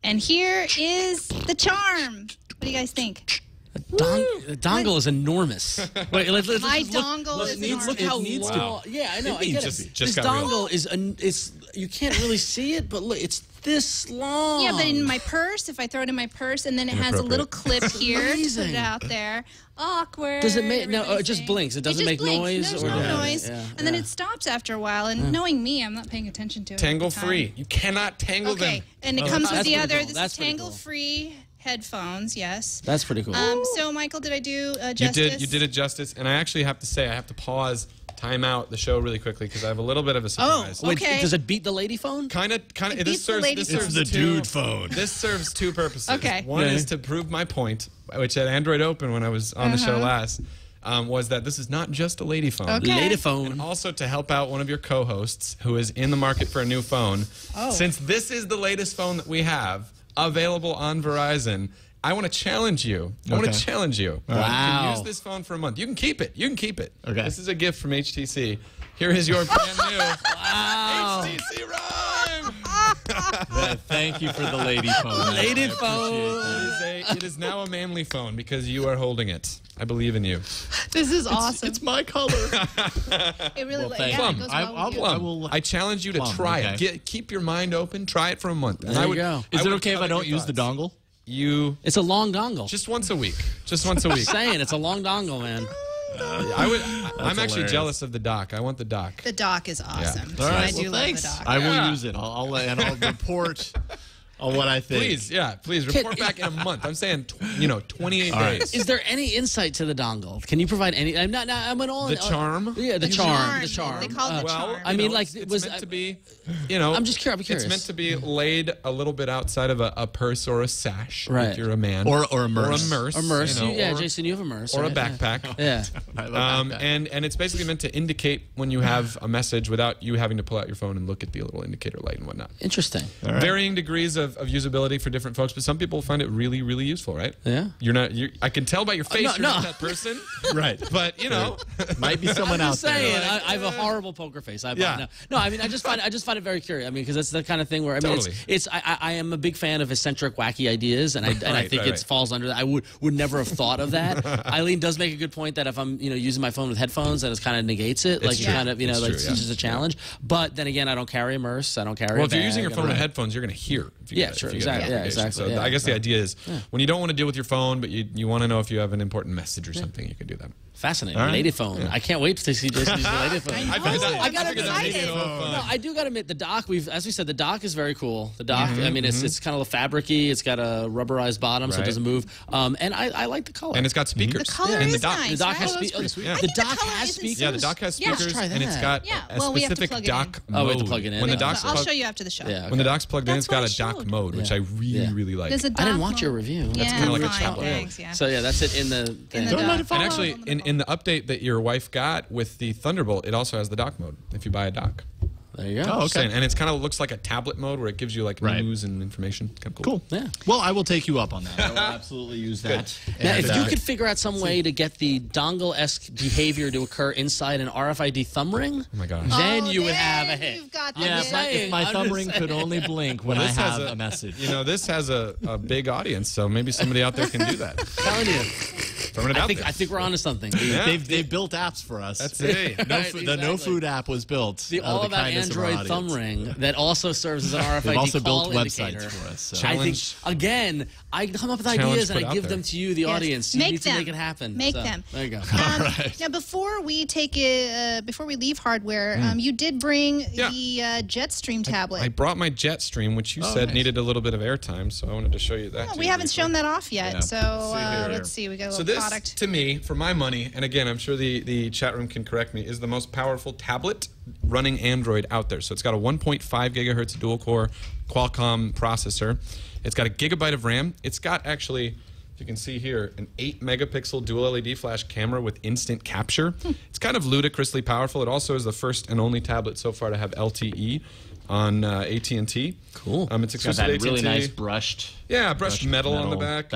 S5: And here is the Charm. What do you guys think?
S6: The dongle is enormous. Wait,
S5: My dongle is enormous.
S6: Look how long. Yeah, I know. I get it. This dongle is you can't really see it, but look, it's this long.
S5: Yeah, but in my purse, if I throw it in my purse, and then it has a little clip here to put it out there. Awkward.
S6: Does it make no? It just blinks. It doesn't make noise.
S5: There's no noise, and then it stops after a while. And knowing me, I'm not paying attention to it.
S7: Tangle free. You cannot tangle them.
S5: Okay, and it comes with the other.
S6: Cool.
S5: This is tangle free. Headphones, yes.
S6: That's pretty cool.
S5: So, Michael, did I do justice?
S7: You did it justice, and I actually have to say, I have to pause, time out the show really quickly, because I have a little bit of a surprise.
S5: Oh, okay.
S6: Wait, does it beat the lady phone?
S7: Kind of. This serves
S8: the dude phone.
S7: This serves two purposes.
S5: Okay.
S7: One is to prove my point, which at Android Open when I was on the show last, was that this is not just a lady phone.
S5: Okay.
S6: Lady phone.
S7: And also to help out one of your co-hosts who is in the market for a new phone.
S5: Oh.
S7: Since this is the latest phone that we have available on Verizon, I want to challenge you. I want to challenge you.
S6: Wow.
S7: You can use this phone for a month. You can keep it. You can keep it.
S8: Okay.
S7: This is a gift from HTC. Here is your brand new HTC Rhyme.
S8: Thank you for the lady phone.
S6: Lady phone.
S7: It is now a manly phone because you are holding it. I believe in you.
S5: This is awesome.
S8: It's my color.
S5: It really
S8: thank
S5: yeah,
S8: you.
S5: it goes well with you.
S8: I will.
S7: I challenge you to try it. Keep your mind open. Try it for a month.
S6: There you go.
S8: Is it okay if I don't use the dongle?
S6: It's a long dongle.
S7: Just once a week. Just once a week.
S6: Saying it's a long dongle, man.
S7: I'm actually jealous of the dock. I want the dock.
S5: The dock is awesome.
S8: All right.
S5: I do love the dock.
S8: I will use it. I'll report on what I think.
S7: Please report back in a month. I'm saying 28 days.
S6: Is there any insight to the dongle? Can you provide any? I'm an all.
S7: The Charm?
S6: Yeah, the charm. The charm.
S5: They call it the Charm.
S6: I mean, like,
S7: it's meant to be.
S6: I'm just curious.
S7: It's meant to be laid a little bit outside of a purse or a sash.
S6: Right.
S7: If you're a man.
S8: Or a merce.
S7: Or a merce.
S6: A merce.
S7: Or,
S6: Jason, you have a merce.
S7: Or
S6: right?
S7: a backpack.
S6: Yeah.
S7: And it's basically meant to indicate when you have a message without you having to pull out your phone and look at the little indicator light and whatnot.
S6: Interesting.
S7: Varying degrees of usability for different folks, but some people find it really, really useful, right?
S6: Yeah.
S7: I can tell by your face you're not that person.
S8: Right.
S7: But, you know.
S8: Might be someone
S6: I'm
S8: out
S6: just
S8: there.
S6: saying, I have a horrible poker face. No, I mean, I just find it very curious. I mean, because that's the kind of thing where, I mean, I am a big fan of eccentric, wacky ideas, and I think it falls under that. I would never have thought of that. Eileen does make a good point that if I'm, using my phone with headphones, that it kind of negates it. Like, kind of, it's just a challenge. But then again, I don't carry a Merce. I don't carry
S7: Well, if you're using your phone with headphones, you're going to hear.
S6: Exactly.
S7: So I guess the idea is when you don't want to deal with your phone, but you want to know if you have an important message or something, you can do that.
S6: Fascinating. Right. Lady phone. Yeah. I can't wait to see Jason use the lady phone.
S5: I got excited.
S6: No, I do got to admit, the dock, as we said, the dock is very cool. The dock, I mean, it's kind of fabricy. It's got a rubberized bottom, so it doesn't move. And I like the color.
S7: And it's got speakers.
S5: The color
S7: in
S5: is
S7: the dock.
S5: nice,
S6: The dock
S5: right?
S6: has speakers.
S7: The
S6: dock has speakers?
S7: Yeah, the dock has speakers, and it's got a specific dock mode.
S6: Oh, we have to plug it in.
S7: When the
S5: I'll show you after the show.
S7: When the dock's plugged in, it's got a dock mode, which I really like.
S5: I
S6: didn't watch your review.
S5: That's
S7: kind of like a tablet.
S6: So yeah, that's it in the thing.
S7: And actually, in the update that your wife got with the Thunderbolt, it also has the dock mode if you buy a dock.
S6: There you go.
S8: Oh, okay.
S7: And it's kind of looks like a tablet mode where it gives you like news and information. Kind of
S8: Cool.
S6: Yeah.
S8: Well, I will take you up on that. I will absolutely use that.
S6: Now, if you could figure out some way to get the dongle-esque behavior to occur inside an RFID thumb ring,
S7: oh my gosh,
S6: then you would have a hit.
S5: You've got
S8: if my thumb ring could only blink when I have a message.
S7: This has a big audience, so maybe somebody out there can do that.
S6: I'm telling you. I think we're onto something.
S8: They've built apps for us.
S7: That's it.
S8: The No Food app was built.
S6: The All About Android thumb ring that also serves as an RFID
S8: They've also
S6: call
S8: built
S6: indicator.
S8: websites for us. So.
S6: I think, again, I come up with ideas and I give them to you, the audience. You need to make it happen.
S5: Make them.
S6: There you go.
S8: All right.
S5: Now, before we leave hardware, you did bring the Jetstream tablet.
S7: I brought my Jetstream, which you said needed a little bit of airtime, so I wanted to show you that.
S5: We haven't shown that off yet, so let's see. We got a little
S7: this,
S5: product.
S7: To me, for my money, and again, I'm sure the chat room can correct me, is the most powerful tablet running Android out there. So it's got a 1.5 gigahertz dual-core Qualcomm processor. It's got a gigabyte of RAM. It's got actually, if you can see here, an 8-megapixel dual LED flash camera with instant capture. It's kind of ludicrously powerful. It also is the first and only tablet so far to have LTE on AT&T.
S6: Cool.
S7: It's exclusive to AT&T.
S8: Really nice brushed.
S7: Yeah, brushed metal on the back.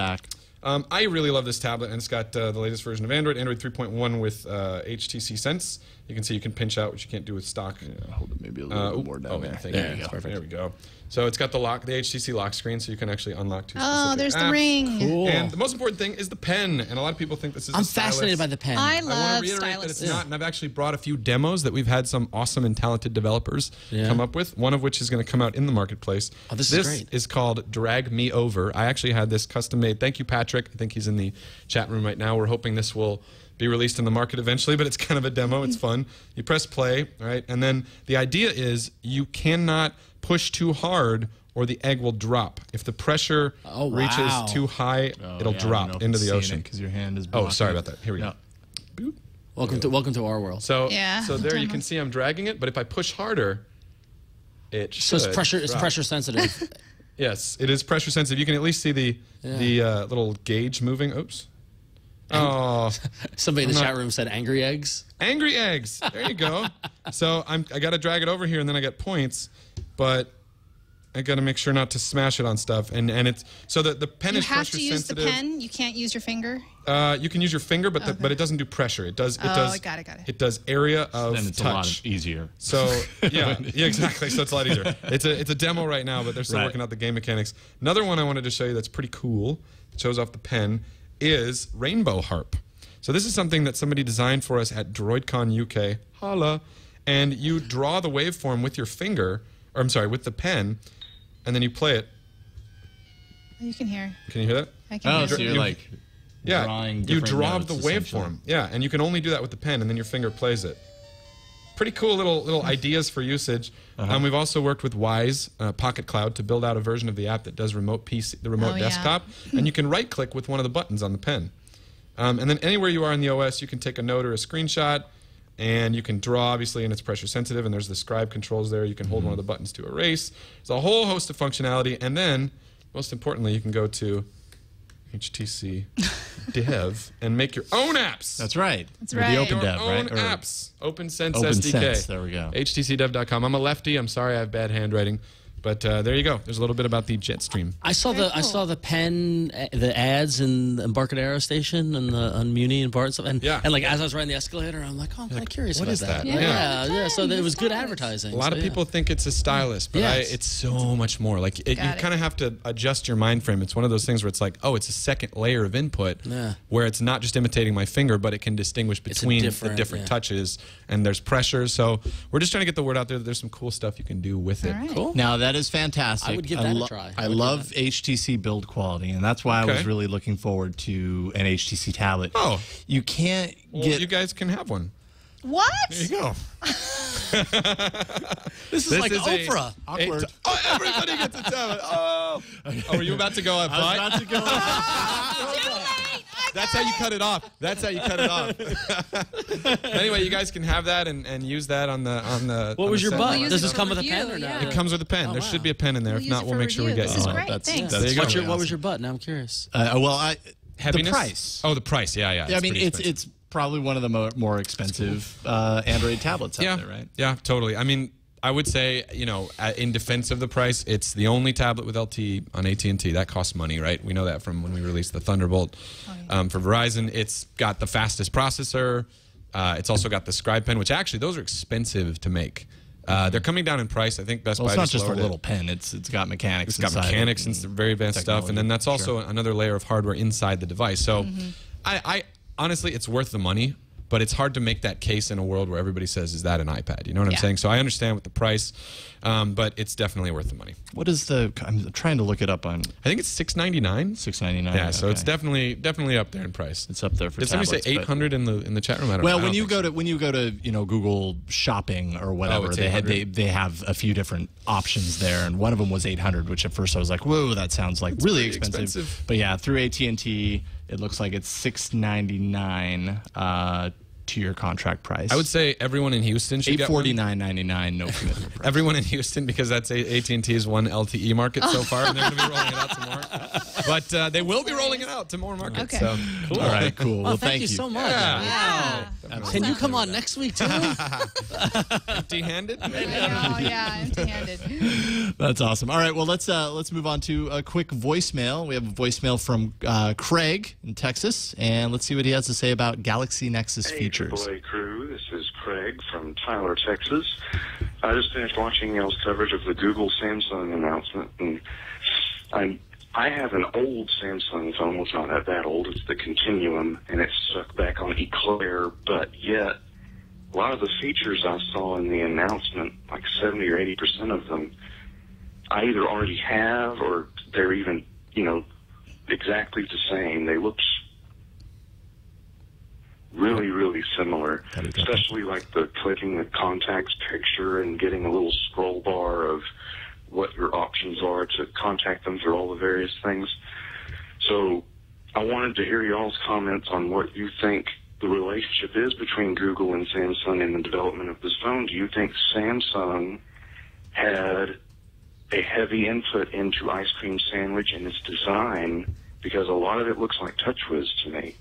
S7: I really love this tablet, and it's got the latest version of Android 3.1 with HTC Sense. You can see you can pinch out, which you can't do with stock.
S8: Yeah, hold it maybe a little bit more down there.
S7: There you go. Perfect. There we go. So it's got the HTC lock screen, so you can actually unlock two specific
S5: Oh, there's
S7: apps.
S5: the ring.
S6: Cool.
S7: And the most important thing is the pen, and a lot of people think this is
S6: I'm
S7: a stylus.
S6: fascinated by the pen.
S5: I
S7: I want
S5: love
S7: to reiterate that
S5: stylus.
S7: it's not, and I've actually brought a few demos that we've had some awesome and talented developers come up with, one of which is going to come out in the marketplace.
S6: Oh, this is great.
S7: This is called Drag Me Over. I actually had this custom made. Thank you, Patrick. I think he's in the chat room right now. We're hoping this will be released in the market eventually, but it's kind of a demo. It's fun. You press play, right? And then the idea is you cannot push too hard or the egg will drop. If the pressure reaches too high, it'll drop into the ocean.
S8: Because your hand is
S7: Oh, sorry about that. Here we go. Boop.
S6: Welcome to our world.
S7: So there you can see I'm dragging it, but if I push harder, it should
S6: So it's pressure sensitive.
S7: Yes, it is pressure sensitive. You can at least see the little gauge moving. Oops. Oh,
S6: somebody in the chat room said angry eggs.
S7: Angry eggs. There you go. So I got to drag it over here, and then I get points, but I got to make sure not to smash it on stuff. And it's so that the pen is pressure sensitive.
S5: You have to use the pen. You can't use your finger.
S7: You can use your finger, but it doesn't do pressure. It does.
S5: I got it.
S7: It does area of
S8: then it's
S7: touch.
S8: a lot easier.
S7: So yeah, exactly. So it's a lot easier. It's a demo right now, but they're still working out the game mechanics. Another one I wanted to show you that's pretty cool. It shows off the pen. Is Rainbow Harp. So this is something that somebody designed for us at DroidCon UK. Holla. And you draw the waveform with your finger, or I'm sorry, with the pen, and then you play it.
S5: You can hear.
S7: Can you hear that?
S5: I can hear.
S8: So you're like drawing
S7: you
S8: different
S7: draw
S8: notes,
S7: the waveform. Yeah, and you can only do that with the pen, and then your finger plays it. Pretty cool little ideas for usage. We've also worked with Wise Pocket Cloud to build out a version of the app that does the remote desktop, and you can right-click with one of the buttons on the pen. And then anywhere you are in the OS, you can take a note or a screenshot, and you can draw, obviously, and it's pressure sensitive, and there's the scribe controls there. You can hold one of the buttons to erase. There's a whole host of functionality, and then, most importantly, you can go to HTC Dev and make your own apps.
S8: That's right.
S5: That's right.
S8: The Open Dev,
S7: Your
S8: right?
S7: own apps. OpenSense
S8: OpenSense,
S7: SDK.
S8: there we go.
S7: HTCdev.com. I'm a lefty. I'm sorry I have bad handwriting. But there you go. There's a little bit about the Jetstream.
S6: I saw the pen, the ads in the Embarcadero station and on Muni and Bart and like as I was riding the escalator, I'm like, oh, I'm kind of curious
S7: what
S6: about
S7: is that?
S6: Yeah. So it was good advertising.
S7: A lot of people think it's a stylus, but it's so much more. Like you kind of have to adjust your mind frame. It's one of those things where it's like, oh, it's a second layer of input, where it's not just imitating my finger, but it can distinguish between the different touches, and there's pressure. So we're just trying to get the word out there that there's some cool stuff you can do with it.
S5: Right.
S6: Cool.
S8: Now that is fantastic.
S6: I would give that a try.
S8: I love HTC build quality, and that's why I was really looking forward to an HTC tablet.
S7: Oh,
S8: you can't get.
S7: You guys can have one.
S5: What?
S7: There you go.
S6: This is like Oprah.
S8: Awkward.
S7: Everybody gets a tablet. Oh, were you about to go up?
S8: I was about to go.
S7: That's how you cut it off. That's how you cut it off. Anyway, you guys can have that and use that on the.
S6: What was your butt?
S5: We'll
S6: Does this come with a pen or not?
S7: It comes with a pen. There should be a pen in there. If not, we'll make sure we get
S5: This is
S7: you one.
S5: great. Thanks.
S6: What was your butt? Now I'm curious.
S7: Heaviness?
S8: The price.
S7: Oh, the price. Yeah.
S8: I mean, it's probably one of the more expensive Android tablets out there, right?
S7: Yeah, totally. I mean, I would say, in defense of the price, it's the only tablet with LTE on AT&T. That costs money, right? We know that from when we released the Thunderbolt. For Verizon, it's got the fastest processor. It's also got the Scribe pen, which actually, those are expensive to make. They're coming down in price. I think Best Buy
S8: it's not just a
S7: lowered
S8: little pen. It's got mechanics.
S7: It's got mechanics and some very advanced stuff. And then that's also another layer of hardware inside the device. So I honestly, it's worth the money. But it's hard to make that case in a world where everybody says, is that an iPad? You know what I'm saying? So I understand with the price, but it's definitely worth the money.
S8: What is I'm trying to look it up on.
S7: I think it's $699.
S8: $699.
S7: Yeah, so it's definitely up there in price.
S8: It's up there for
S7: Did
S8: tablets.
S7: Did somebody say 800 in the chat room? I don't
S8: well,
S7: know.
S8: when you go to Google Shopping or whatever, they have a few different options there, and one of them was 800, which at first I was like, whoa, that sounds like really expensive. But yeah, through AT&T. It looks like it's $699 to your contract price.
S7: I would say everyone in Houston should get one.
S8: $849.99, no commitment price.
S7: Everyone in Houston, because that's AT&T's one LTE market so far, and they're going to be rolling it out to more. But they will be rolling it out to more markets.
S5: Okay.
S7: So.
S8: Cool. All right, cool. Well,
S6: thank you so much.
S5: Yeah.
S6: Can you come on next week, too?
S7: Empty-handed?
S5: Empty-handed.
S8: That's awesome. All right, well, let's move on to a quick voicemail. We have a voicemail from Craig in Texas, and let's see what he has to say about Galaxy Nexus features.
S10: Hey, crew. This is Craig from Tyler, Texas. I just finished watching y'all's coverage of the Google Samsung announcement, and I have an old Samsung phone. Well, it's not that old. It's the Continuum, and it's stuck back on Eclair, but yet a lot of the features I saw in the announcement, like 70 or 80% of them, I either already have or they're even, exactly the same. They look really, really similar, especially like the clicking the contacts picture and getting a little scroll bar of what your options are to contact them through all the various things. So I wanted to hear y'all's comments on what you think the relationship is between Google and Samsung in the development of this phone. Do you think Samsung had a heavy input into Ice Cream Sandwich and its design? Because a lot of it looks like TouchWiz to me.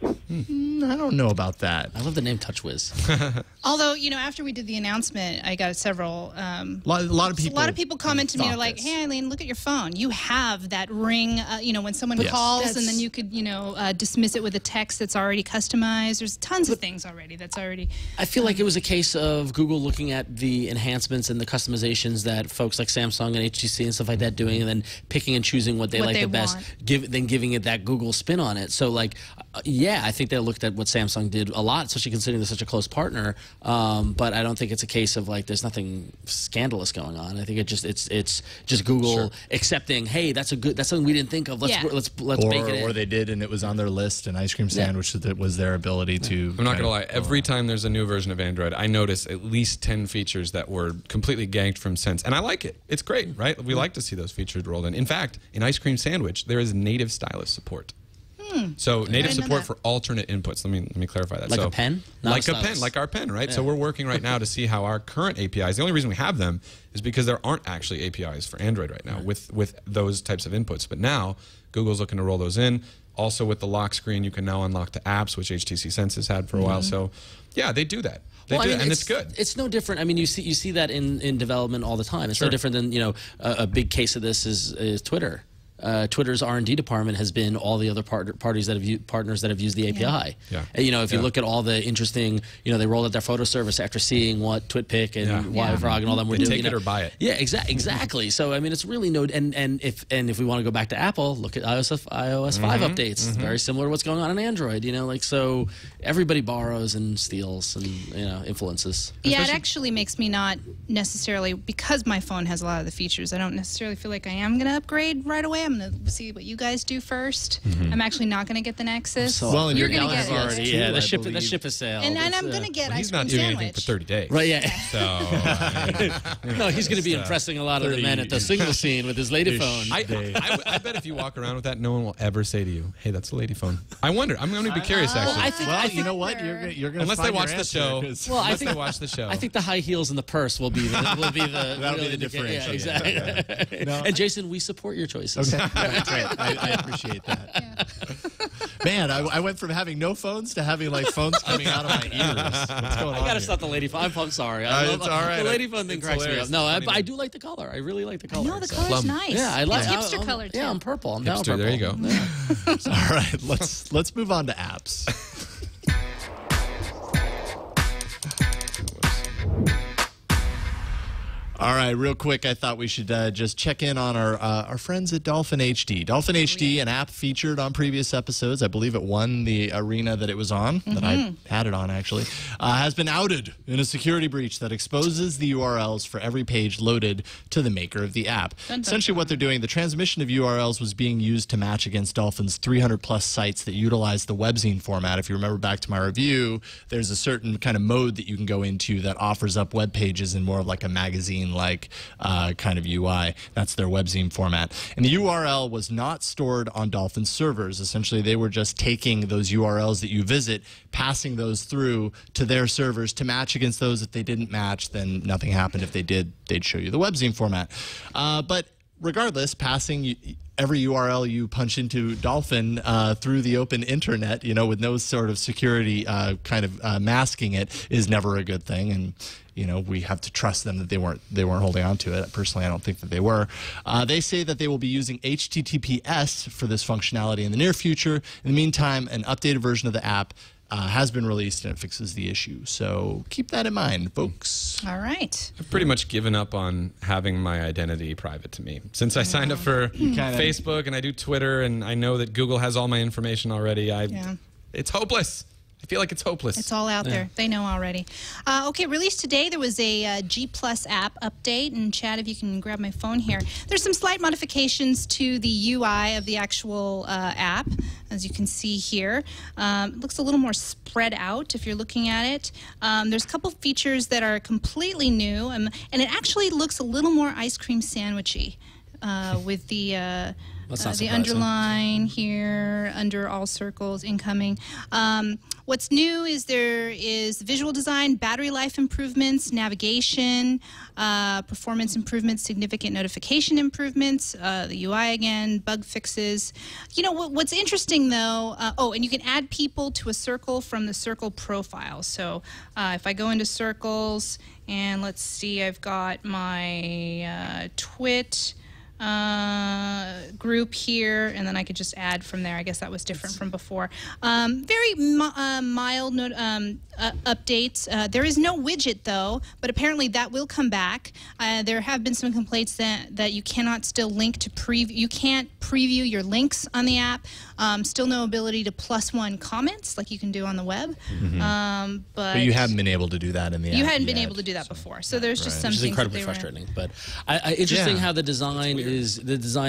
S8: I don't know about that.
S6: I love the name TouchWiz.
S5: Although, after we did the announcement, I got several.
S8: A lot of people
S5: commented to me, are like, "Hey, Eileen, look at your phone. You have that ring. When someone calls, and then you could, dismiss it with a text that's already customized. There's tons of things already. That's already."
S6: I feel like it was a case of Google looking at the enhancements and the customizations that folks like Samsung and HTC and stuff like that doing, and then picking and choosing what they like the best, then giving it that Google spin on it. So, I think they looked at what Samsung did a lot, especially considering they're such a close partner. But I don't think it's a case of there's nothing scandalous going on. I think it's just Google accepting, hey, that's something we didn't think of. Let's bake it in.
S8: Or they did, and it was on their list. An Ice Cream Sandwich that was their ability to.
S7: I'm not gonna lie. Every time there's a new version of Android, I notice at least 10 features that were completely ganked from Sense, and I like it. It's great, right? We like to see those features rolled in. In fact, in Ice Cream Sandwich, there is native stylus support. So native support for alternate inputs. Let me clarify that.
S6: Like a pen?
S7: Like a pen, like our pen, right? Yeah. So we're working right now to see how our current APIs, the only reason we have them is because there aren't actually APIs for Android right now with those types of inputs. But now Google's looking to roll those in. Also with the lock screen, you can now unlock the apps, which HTC Sense has had for a while. So yeah, they do that. They do, and it's good.
S6: It's no different. I mean, you see that in development all the time. It's no different than, you know, a big case of this is Twitter. Twitter's R&D department has been all the other partners that have used the API.
S7: Yeah.
S6: You know, if you look at all the interesting, you know, they rolled out their photo service after seeing what TWiT and YFrog and all them were doing.
S7: Take it or buy it.
S6: Yeah, exactly. So I mean, it's really no. And if we want to go back to Apple, look at iOS 5 updates. Very similar to what's going on in Android. You know, like, so everybody borrows and steals and, you know, influences.
S5: Yeah, it actually makes me not necessarily, because my phone has a lot of the features, I don't necessarily feel like I am going to upgrade right away. I'm going to see what you guys do first. I'm actually not going to get the Nexus.
S8: Well, and
S5: you're
S8: your
S5: going to get it.
S8: already,
S6: yeah, the ship has sailed.
S5: And I'm going to get
S7: He's
S5: ice
S7: not
S5: cream
S7: doing anything
S5: sandwich.
S7: for 30 days.
S6: Right, yeah.
S7: So,
S6: No, he's going to be impressing a lot of the men at the single scene with his lady phone.
S7: I bet if you walk around with that, no one will ever say to you, "Hey, that's a lady phone." I wonder. I'm going to be curious, actually.
S8: Well, you know what? You're going to
S7: Unless they watch the show.
S6: Well,
S7: Unless they watch the show.
S6: I think the high heels and the purse will be the
S8: That'll be the
S6: Yeah,
S8: differential.
S6: exactly.
S8: No,
S6: and Jason, we support your choices.
S8: Okay, that's great. I appreciate that. Man, I went from having no phones to having like phones coming out of my ears. What's going on?
S6: I gotta
S8: here?
S6: stop the lady phone. I'm sorry.
S7: It's all right.
S6: The lady phone thing
S7: It's
S6: cracks me
S7: hilarious.
S6: up. No,
S7: It's funny.
S6: I do like the color. I really like the color.
S5: No, the color's nice.
S6: Yeah, I like
S5: it's hipster color too.
S6: Yeah, I'm purple. I'm down
S7: Hipster, there you go.
S8: All right, let's move on to apps. All right, real quick, I thought we should just check in on our friends at Dolphin HD. Dolphin HD, an app featured on previous episodes. I believe it won the arena that it was on, that I had it on, actually, has been outed in a security breach that exposes the URLs for every page loaded to the maker of the app. Essentially what they're doing, the transmission of URLs was being used to match against Dolphin's 300-plus sites that utilize the webzine format. If you remember back to my review, there's a certain kind of mode that you can go into that offers up web pages in more of like a magazine like kind of UI. That's their webzine format. And the URL was not stored on Dolphin servers. Essentially, they were just taking those URLs that you visit, passing those through to their servers to match against those. If they didn't match, then nothing happened. If they did, they'd show you the webzine format. But regardless, passing every URL you punch into Dolphin through the open internet, you know, with no sort of security kind of masking it, is never a good thing. And you know, we have to trust them that they weren't holding on to it. Personally, I don't think that they were. They say that they will be using HTTPS for this functionality in the near future. In the meantime, an updated version of the app has been released and it fixes the issue. So keep that in mind, folks.
S5: All right.
S7: I've pretty much given up on having my identity private to me. Since I signed up for Facebook and I do Twitter and I know that Google has all my information already, it's hopeless. I feel like it's hopeless.
S5: It's all out there. They know already. Okay, released today, there was a G Plus app update. And Chad, if you can grab my phone here. There's some slight modifications to the UI of the actual app, as you can see here. It looks a little more spread out if you're looking at it. There's a couple features that are completely new, and it actually looks a little more ice cream sandwichy with the underline here under all circles incoming. What's new is there is visual design, battery life improvements, navigation, performance improvements, significant notification improvements, the UI again, bug fixes. You know, what's interesting though, and you can add people to a circle from the circle profile. So if I go into circles and let's see, I've got my TWiT group here, and then I could just add from there. I guess that was different from before. Very mild updates. There is no widget though, but apparently that will come back. There have been some complaints that you cannot still link to preview. You can't preview your links on the app. Still no ability to +1 comments like you can do on the web. But
S8: you haven't been able to do that in the app.
S5: You hadn't been able to do that before. So there's just some
S6: things incredibly frustrating. But interesting how the design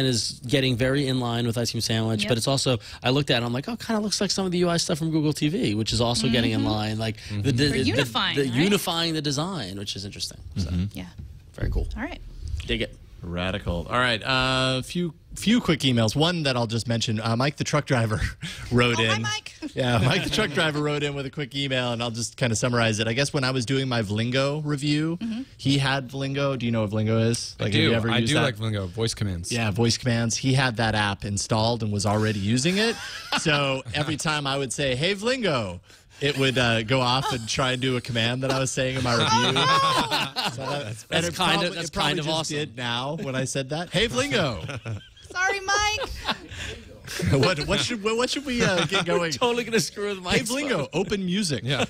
S6: is getting very in line with Ice Cream Sandwich. But it's also, I looked at it, I'm like, oh, kind of looks like some of the UI stuff from Google TV, which is also getting in line. Like unifying the design, which is interesting. So,
S5: yeah,
S6: very cool.
S5: All right,
S6: dig it.
S8: Radical. All right, a few few quick emails. One that I'll just mention. Mike the truck driver wrote in.
S5: Hi, Mike.
S8: Yeah, Mike the truck driver wrote in with a quick email, and I'll just kind of summarize it. I guess when I was doing my Vlingo review, he had Vlingo. Do you know what Vlingo is?
S7: I do. I do like Vlingo. Voice commands.
S8: Yeah, voice commands. He had that app installed and was already using it. So every time I would say, "Hey, Vlingo," it would go off and try and do a command that I was saying in my review. So
S6: that's kind of awesome.
S8: Did now when I said that. Hey, Vlingo.
S5: Sorry, Mike.
S8: what should we get going?
S6: Totally gonna screw with Mike.
S8: Hey, Vlingo, open music.
S7: Yeah.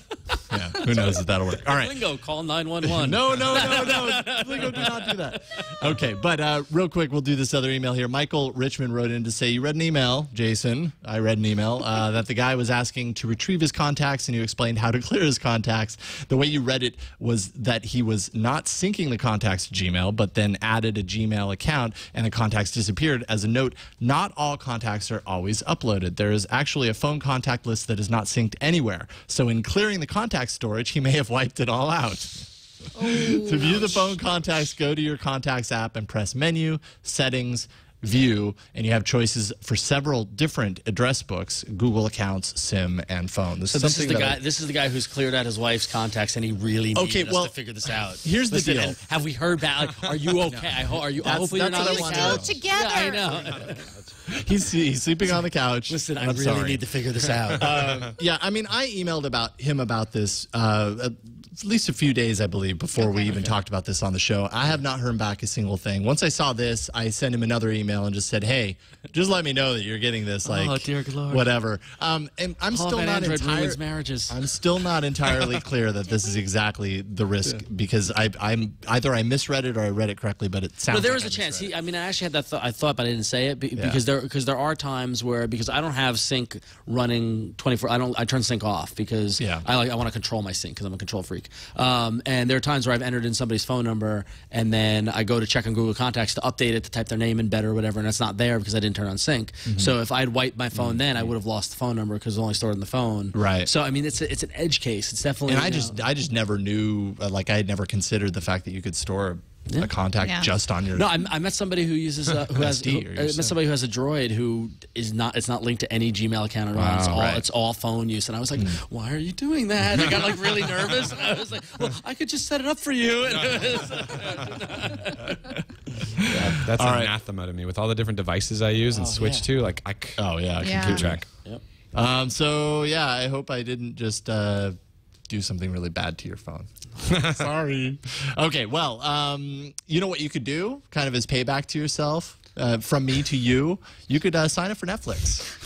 S8: Yeah. Who knows if that'll work? All right.
S6: Vlingo, call 911.
S8: No. Vlingo, do not do that. Okay, but real quick, we'll do this other email here. Michael Richmond wrote in to say, you read an email, Jason. I read an email that the guy was asking to retrieve his contacts, and you explained how to clear his contacts. The way you read it was that he was not syncing the contacts to Gmail, but then added a Gmail account, and the contacts disappeared. As a note, not all contacts are always uploaded. There is actually a phone contact list that is not synced anywhere. So in clearing the contact storage, he may have wiped it all out. To view the phone contacts, go to your contacts app and press menu, settings, view, and you have choices for several different address books, Google accounts, SIM, and phone. This is
S6: the guy who's cleared out his wife's contacts, and he really needed us to figure this out.
S8: Here's the deal.
S6: Have we heard back? Are you okay? Hopefully you're not on the couch.
S5: Together.
S6: Yeah, I know.
S8: He's sleeping on the couch.
S6: Listen, I really need to figure this out.
S8: Yeah, I mean, I emailed him about this at least a few days, I believe, before we even talked about this on the show. I have not heard back a single thing. Once I saw this, I sent him another email and just said, hey, just let me know that you're getting this, like,
S6: dear Lord.
S8: Whatever. And I'm still not
S6: I'm
S8: still not entirely clear that this is exactly the risk because I'm either I misread it or I read it correctly, but it sounds.
S6: But there
S8: like
S6: was a chance. I actually had that thought. I thought, but I didn't say it because there are times where because I don't have sync running 24. I turn sync off because I want to control my sync because I'm a control freak. And there are times where I've entered in somebody's phone number and then I go to check on Google Contacts to update it to type their name in better or whatever, and it's not there because I didn't turn on sync. So if I'd wiped my phone then, I would have lost the phone number because it's only stored in the phone.
S8: Right.
S6: So I mean, it's an edge case. It's definitely.
S8: And I just never knew. Like I had never considered the fact that you could store a contact just on your.
S6: No, I met somebody who uses I met somebody who has a Droid who is not. It's not linked to any Gmail account at all. It's all phone use, and I was like, "Why are you doing that?" I got like really nervous, and I was like, "Well, I could just set it up for you."
S7: That's anathema to me with all the different devices I use and switch to. Like I can keep track.
S6: Yep.
S8: So yeah, I hope I didn't just do something really bad to your phone. Sorry. Okay, well, you know what you could do, kind of as payback to yourself, from me to you? You could sign up for Netflix.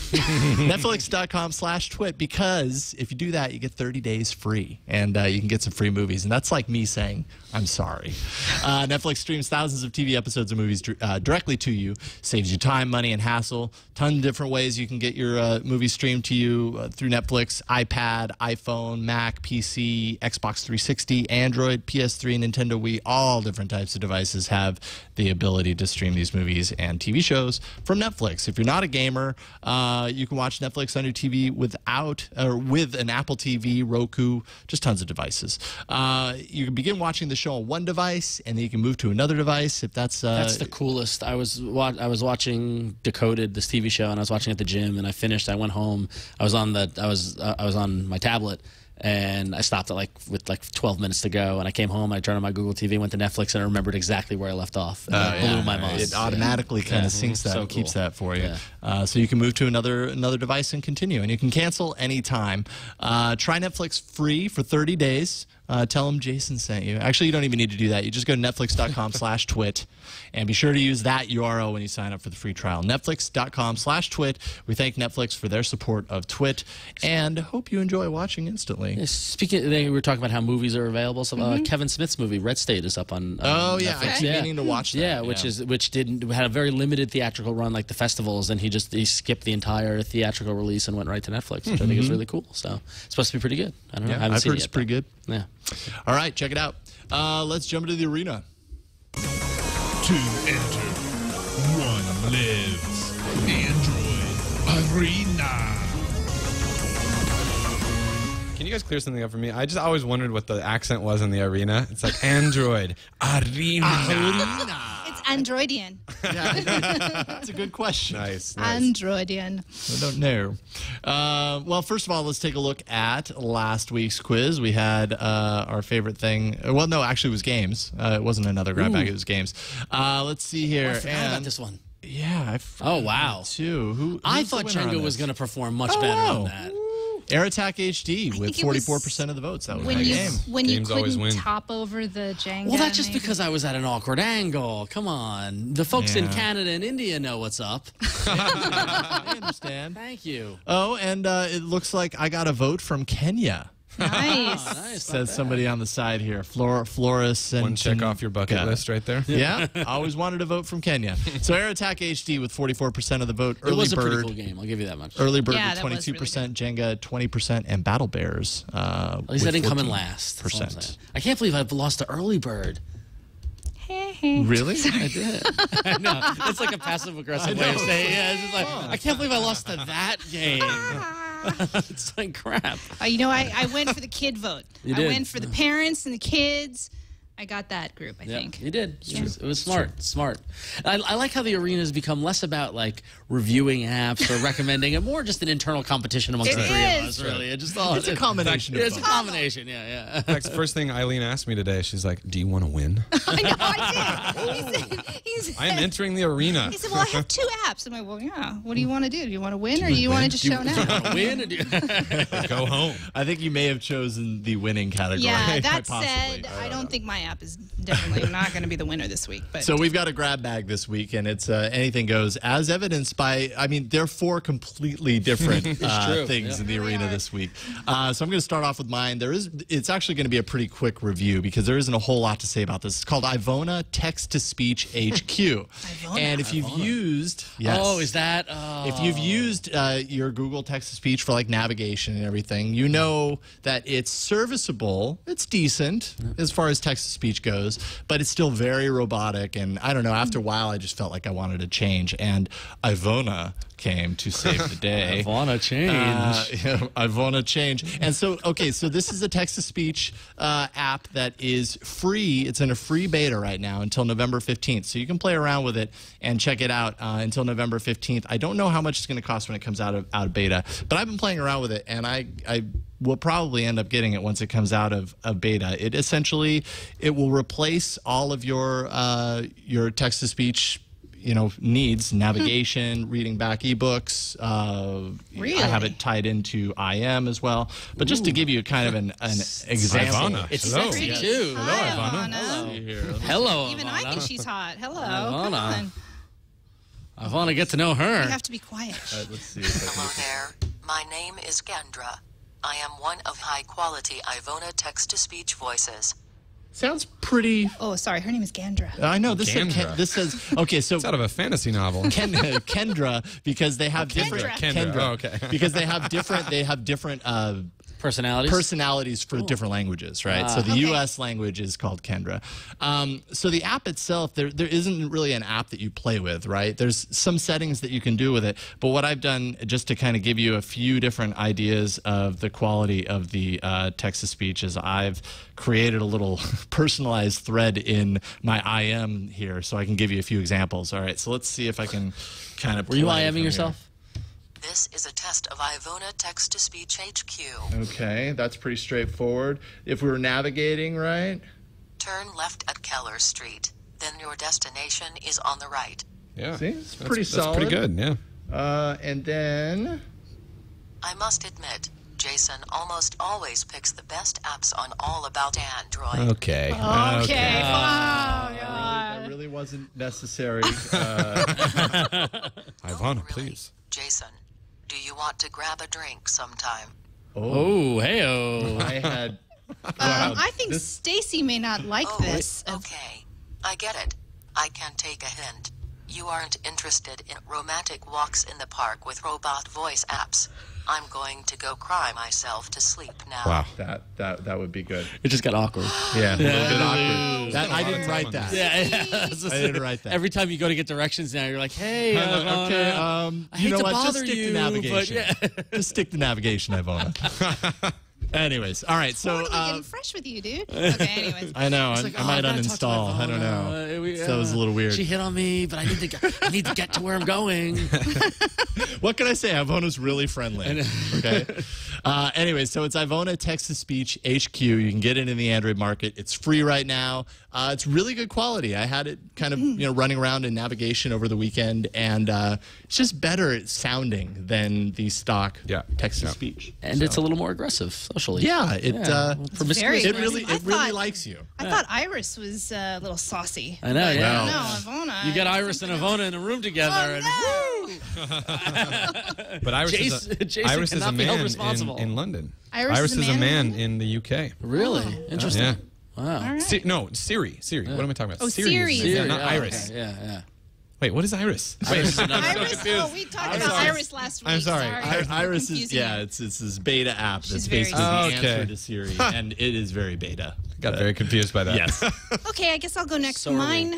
S8: Netflix.com/twit, because if you do that, you get 30 days free, and you can get some free movies. And that's like me saying, I'm sorry. Netflix streams thousands of TV episodes of movies directly to you, saves you time, money, and hassle. Ton of different ways you can get your movies streamed to you through Netflix: iPad, iPhone, Mac, PC, Xbox 360, Android, PS3, Nintendo Wii. All different types of devices have the ability to stream these movies and TV shows from Netflix. If you're not a gamer, you can watch Netflix on your TV with an Apple TV, Roku, just tons of devices. You can begin watching the show on one device, and then you can move to another device if that's
S6: the coolest. I was watching Decoded, this TV show, and I was watching at the gym, and I finished. I went home. I was on my tablet. And I stopped with 12 minutes to go, and I came home. I turned on my Google TV, went to Netflix, and I remembered exactly where I left off. It blew my mind.
S8: It automatically kind of syncs that and keeps that for you. So you can move to another device and continue, and you can cancel anytime. Try Netflix free for 30 days. Tell them Jason sent you. Actually, you don't even need to do that. You just go to netflix.com/twit, and be sure to use that URL when you sign up for the free trial. Netflix.com/twit. We thank Netflix for their support of Twit, and hope you enjoy watching instantly.
S6: Speaking, we were talking about how movies are available. So Kevin Smith's movie Red State is up on.
S8: Netflix. I keep meaning to watch that.
S6: Yeah, which had a very limited theatrical run, like the festivals, and he skipped the entire theatrical release and went right to Netflix, which I think is really cool. So it's supposed to be pretty good. I don't know.
S8: I've heard it's pretty good.
S6: Yeah.
S8: All right, check it out. Let's jump into the arena.
S1: 2 enter, 1 lives. Android Arena.
S7: Can you guys clear something up for me? I just always wondered what the accent was in the arena. It's like Android Arena.
S5: It's Androidian?
S8: Yeah, that's a good question.
S7: Nice.
S5: Androidian.
S8: I don't know. Well, first of all, let's take a look at last week's quiz. We had our favorite thing. Well, no, actually, it was games. It wasn't another grab bag. It was games. Let's see here.
S6: I forgot about this one.
S8: Yeah. I forgot
S6: wow.
S8: Too.
S6: I thought Jenga was going to perform much better than that.
S8: Air Attack HD with 44% of the votes. That was my game.
S5: When you
S7: Games always
S5: couldn't
S7: win.
S5: top over the Jenga.
S6: Well, that's just because I was at an awkward angle. Come on. The folks in Canada and India know what's up.
S8: I understand.
S6: Thank you.
S8: Oh, and it looks like I got a vote from Kenya.
S5: Nice.
S6: Nice.
S8: Says somebody on the side here. Flores and
S7: One check off your bucket list right there.
S8: Yeah, I always wanted a vote from Kenya. So Air Attack HD with 44% of the vote.
S6: It was a pretty cool game. I'll give you that much.
S8: Early Bird
S5: Yeah,
S8: with
S5: that was
S8: 22%, Jenga 20%, and Battle Bears.
S6: At least I didn't come in last. That's all I'm saying. I can't believe I've lost to Early Bird.
S8: Really?
S6: I did. I know. It's like a passive aggressive way of saying it. It's just like, I can't believe I lost to that game. It's like crap.
S5: I went for the kid vote.
S6: You
S5: I
S6: did.
S5: went for the parents and the kids. I got that group, I think.
S6: You did. It was smart. Smart. I like how the arena has become less about like reviewing apps or recommending it, more just an internal competition amongst the three of us, really. It's a
S8: combination of
S6: It's a
S8: both.
S6: combination, yeah.
S7: In fact, the first thing Eileen asked me today, she's like, "Do you want to win?"
S5: I know, I did. He said,
S7: I am entering the arena.
S5: He said, well, I have 2 apps. I'm like, well, yeah. What do you want to do? Do you want to win or do you want to just show now?
S6: Win or do
S7: Go home.
S8: I think you may have chosen the winning category.
S5: Yeah, that
S8: possibly.
S5: said, I don't think my app is definitely not going to be the winner this week. But
S8: So we've got a grab bag this week, and it's anything goes, as evidenced by, I mean, there are 4 completely different things in the arena this week. So I'm going to start off with mine. It's actually going to be a pretty quick review because there isn't a whole lot to say about this. It's called Ivona Text-to-Speech HQ. And if you've used... Yes.
S6: Oh, is that...
S8: If you've used your Google Text-to-Speech for like navigation and everything, you know that it's serviceable. It's decent as far as text-to-speech goes, but it's still very robotic. And I don't know, after a while, I just felt like I wanted to change. And Ivona came to save the day.
S6: I want to change.
S8: I want to change. And so, okay, so this is a text-to-speech app that is free. It's in a free beta right now until November 15th. So you can play around with it and check it out until November 15th. I don't know how much it's going to cost when it comes out of beta, but I've been playing around with it, and I will probably end up getting it once it comes out of beta. It essentially, it will replace all of your text-to-speech needs, navigation, reading back ebooks.
S5: Really?
S8: I have it tied into IM as well. But just to give you kind of an example.
S7: Ivana.
S6: It's
S7: Hello.
S6: sexy, too.
S5: Hi, Ivana.
S6: Hello,
S5: Even I think she's hot. Hello.
S6: Ivana.
S5: Come on.
S6: I want to get to know her.
S5: You have to be quiet.
S8: Let's see. If I
S11: Hello there. My name is Kendra. I am one of high-quality Ivona text-to-speech voices.
S8: Sounds pretty.
S5: Oh, sorry. Her name is Gandra.
S8: I know this.
S7: Gandra.
S8: This says okay. So
S7: It's out of a fantasy novel.
S8: Kendra, because they have different
S7: Kendra. Oh, okay.
S8: because they have different
S6: Personalities?
S8: for different languages, right? So the U.S. language is called Kendra. So the app itself, there isn't really an app that you play with, right? There's some settings that you can do with it. But what I've done, just to kind of give you a few different ideas of the quality of the text-to-speech, is I've created a little personalized thread in my IM here, so I can give you a few examples. All right, so let's see if I can kind of.
S6: Were you
S8: play
S6: IMing
S8: from
S6: yourself?
S11: This is a test of Ivona text-to-speech HQ.
S8: Okay, that's pretty straightforward. If we were navigating, right?
S11: Turn left at Keller Street. Then your destination is on the right.
S7: Yeah.
S8: See, it's pretty
S7: That's
S8: solid.
S7: pretty good, yeah.
S8: And then.
S11: I must admit, Jason almost always picks the best apps on All About Android.
S3: Okay.
S5: Okay. Wow.
S8: That really wasn't necessary.
S7: Ivana, please.
S11: Jason, do you want to grab a drink sometime?
S6: Oh, hey-oh.
S8: I had.
S5: I think Stacy may not like this.
S11: Okay, I get it. I can take a hint. You aren't interested in romantic walks in the park with robot voice apps. I'm going to go cry myself to sleep now.
S7: Wow.
S8: That would be good.
S6: It just got awkward.
S8: Yeah, a little bit awkward. I didn't write that.
S6: Yeah.
S8: I didn't write that.
S6: Every time you go to get directions now, you're like, hey,
S8: Okay.
S6: I
S8: You
S6: hate
S8: know
S6: to
S8: what? Just
S6: bother
S8: stick
S6: you,
S8: to navigation.
S6: but yeah.
S8: Just stick to navigation, Ivona. Anyways, all right. So
S5: totally getting fresh with you, dude. Okay, anyways.
S8: I know.
S6: Like,
S8: I might uninstall. I don't know. That was a little weird.
S6: She hit on me, but I need to get to where I'm going.
S8: What can I say? Ivona's really friendly. Okay. Anyways, so it's Ivona Text-to-Speech HQ. You can get it in the Android market. It's free right now. It's really good quality. I had it kind of running around in navigation over the weekend, and it's just better sounding than the stock text-to-speech.
S6: And it's a little more aggressive socially.
S8: Yeah, it really likes you.
S5: I thought Iris was a little saucy.
S6: I know. Yeah.
S5: No, Ivona.
S6: You got Iris and Ivona in a room together, and woo!
S7: But Iris is a man in London.
S5: Iris is a
S7: man in the UK.
S6: Really? Interesting.
S7: Yeah.
S6: Wow.
S5: Right.
S7: No, Siri. What am I talking about?
S5: Oh, Siri.
S7: Not Iris.
S6: Okay. Yeah.
S7: Wait, what is Iris?
S5: Iris. Oh, we talked about Iris last week.
S8: I'm sorry. Iris is it's this beta app that's basically the answer to Siri, and it is very beta.
S7: Got very confused by that.
S8: Yes.
S5: Okay, I guess I'll go next. Mine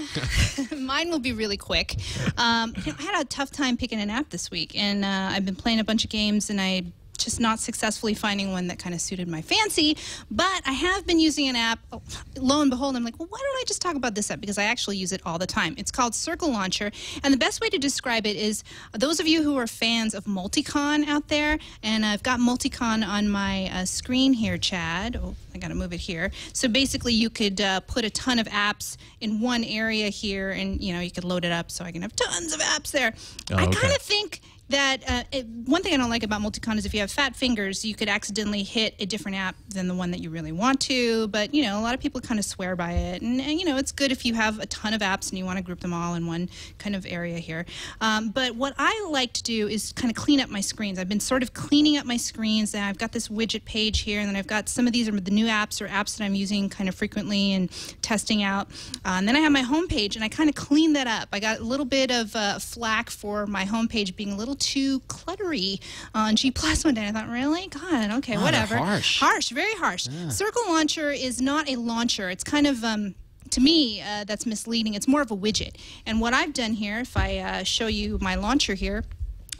S5: will be really quick. I had a tough time picking an app this week, and I've been playing a bunch of games, and I just not successfully finding one that kind of suited my fancy. But I have been using an app. Oh, lo and behold, I'm like, well, why don't I just talk about this app? Because I actually use it all the time. It's called Circle Launcher. And the best way to describe it is those of you who are fans of Multicon out there, and I've got Multicon on my screen here, Chad. Oh, I got to move it here. So basically, you could put a ton of apps in one area here, and you could load it up so I can have tons of apps there. I kind of think that one thing I don't like about Multicon is if you have fat fingers, you could accidentally hit a different app than the one that you really want to. But, a lot of people kind of swear by it. And it's good if you have a ton of apps and you want to group them all in one kind of area here. But what I like to do is kind of clean up my screens. I've been sort of cleaning up my screens. And I've got this widget page here. And then I've got some of these are the new apps or apps that I'm using kind of frequently and testing out. And then I have my homepage, and I kind of clean that up. I got a little bit of flack for my homepage being a little too cluttery on G+ one day. I thought, really? God, okay, whatever. Harsh, very harsh. Yeah. Circle Launcher is not a launcher. It's kind of, to me, that's misleading. It's more of a widget. And what I've done here, if I show you my launcher here,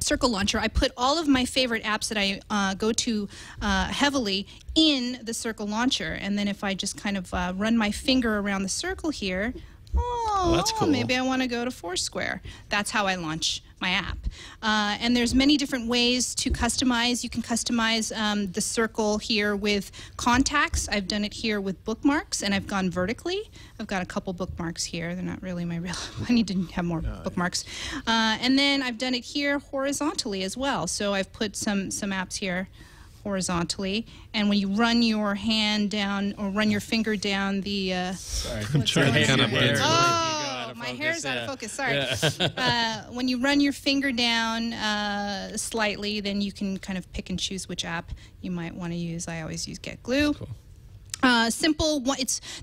S5: Circle Launcher, I put all of my favorite apps that I go to heavily in the Circle Launcher. And then if I just kind of run my finger around the circle here,
S6: that's cool.
S5: Maybe I want to go to Foursquare. That's how I launch my app. And there's many different ways to customize. You can customize the circle here with contacts. I've done it here with bookmarks, and I've gone vertically. I've got a couple bookmarks here. They're not really my real. I need to have more bookmarks. And then I've done it here horizontally as well. So I've put some apps here horizontally, and when you run your hand down or run your finger down the
S8: I'm trying to kind of
S5: my hair's out of focus. Sorry. When you run your finger down slightly, then you can kind of pick and choose which app you might want to use. I always use Get Glue. Cool. Simple.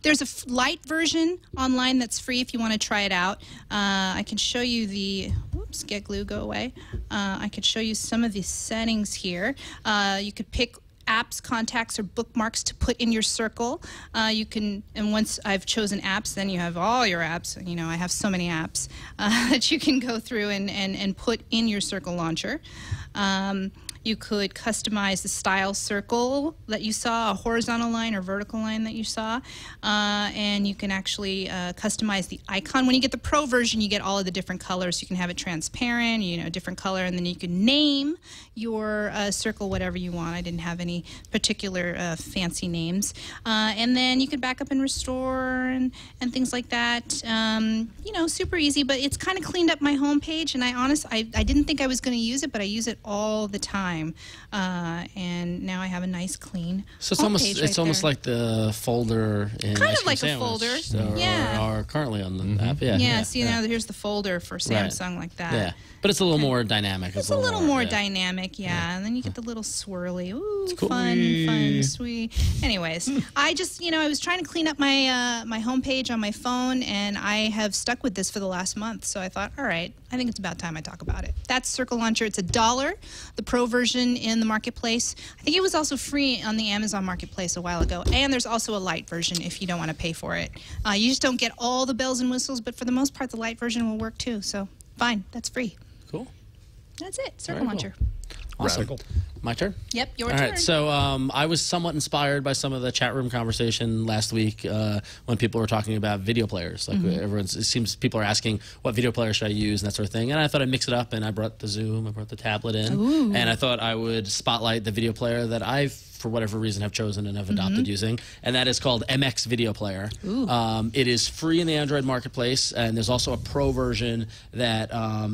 S5: There's a light version online that's free if you want to try it out. I can show you the. Whoops, Get Glue, go away. I could show you some of the settings here. You could pick apps, contacts, or bookmarks to put in your circle. You can, and once I've chosen apps, then you have all your apps. I have so many apps that you can go through and put in your Circle Launcher. You could customize the style circle that you saw, a horizontal line or vertical line that you saw, and you can actually customize the icon. When you get the Pro version, you get all of the different colors. You can have it transparent, different color, and then you can name your circle whatever you want. I didn't have any particular fancy names. And then you can back up and restore and things like that. Super easy, but it's kind of cleaned up my homepage, and I didn't think I was going to use it, but I use it all the time. And now I have a nice clean.
S6: So it's almost like the folder in
S5: kind
S6: Ice
S5: of like
S6: Cream
S5: a folder,
S6: are currently on the app.
S5: Yeah. See, now here's the folder for Samsung like that.
S6: Yeah, but it's a little more dynamic.
S5: It's a little more dynamic, and then you get the little swirly. Ooh, cool. fun, sweet. Anyways, I just I was trying to clean up my my homepage on my phone, and I have stuck with this for the last month. So I thought, all right, I think it's about time I talk about it. That's Circle Launcher. It's $1, the Pro version in the marketplace. I think it was also free on the Amazon marketplace a while ago, and there's also a light version if you don't want to pay for it. You just don't get all the bells and whistles, but for the most part the light version will work too, so fine, that's free.
S6: Cool.
S5: That's it. Circle Launcher.
S6: Awesome.
S7: Radical.
S6: My turn?
S5: Yep, your
S6: turn.
S5: turn.
S6: All right, so I was somewhat inspired by some of the chat room conversation last week when people were talking about video players. Like it seems people are asking what video player should I use and that sort of thing. And I thought I'd mix it up, and I brought the Zoom, I brought the tablet in, and I thought I would spotlight the video player that I, for whatever reason, have chosen and have adopted using, and that is called MX Video Player. It is free in the Android marketplace, and there's also a pro version that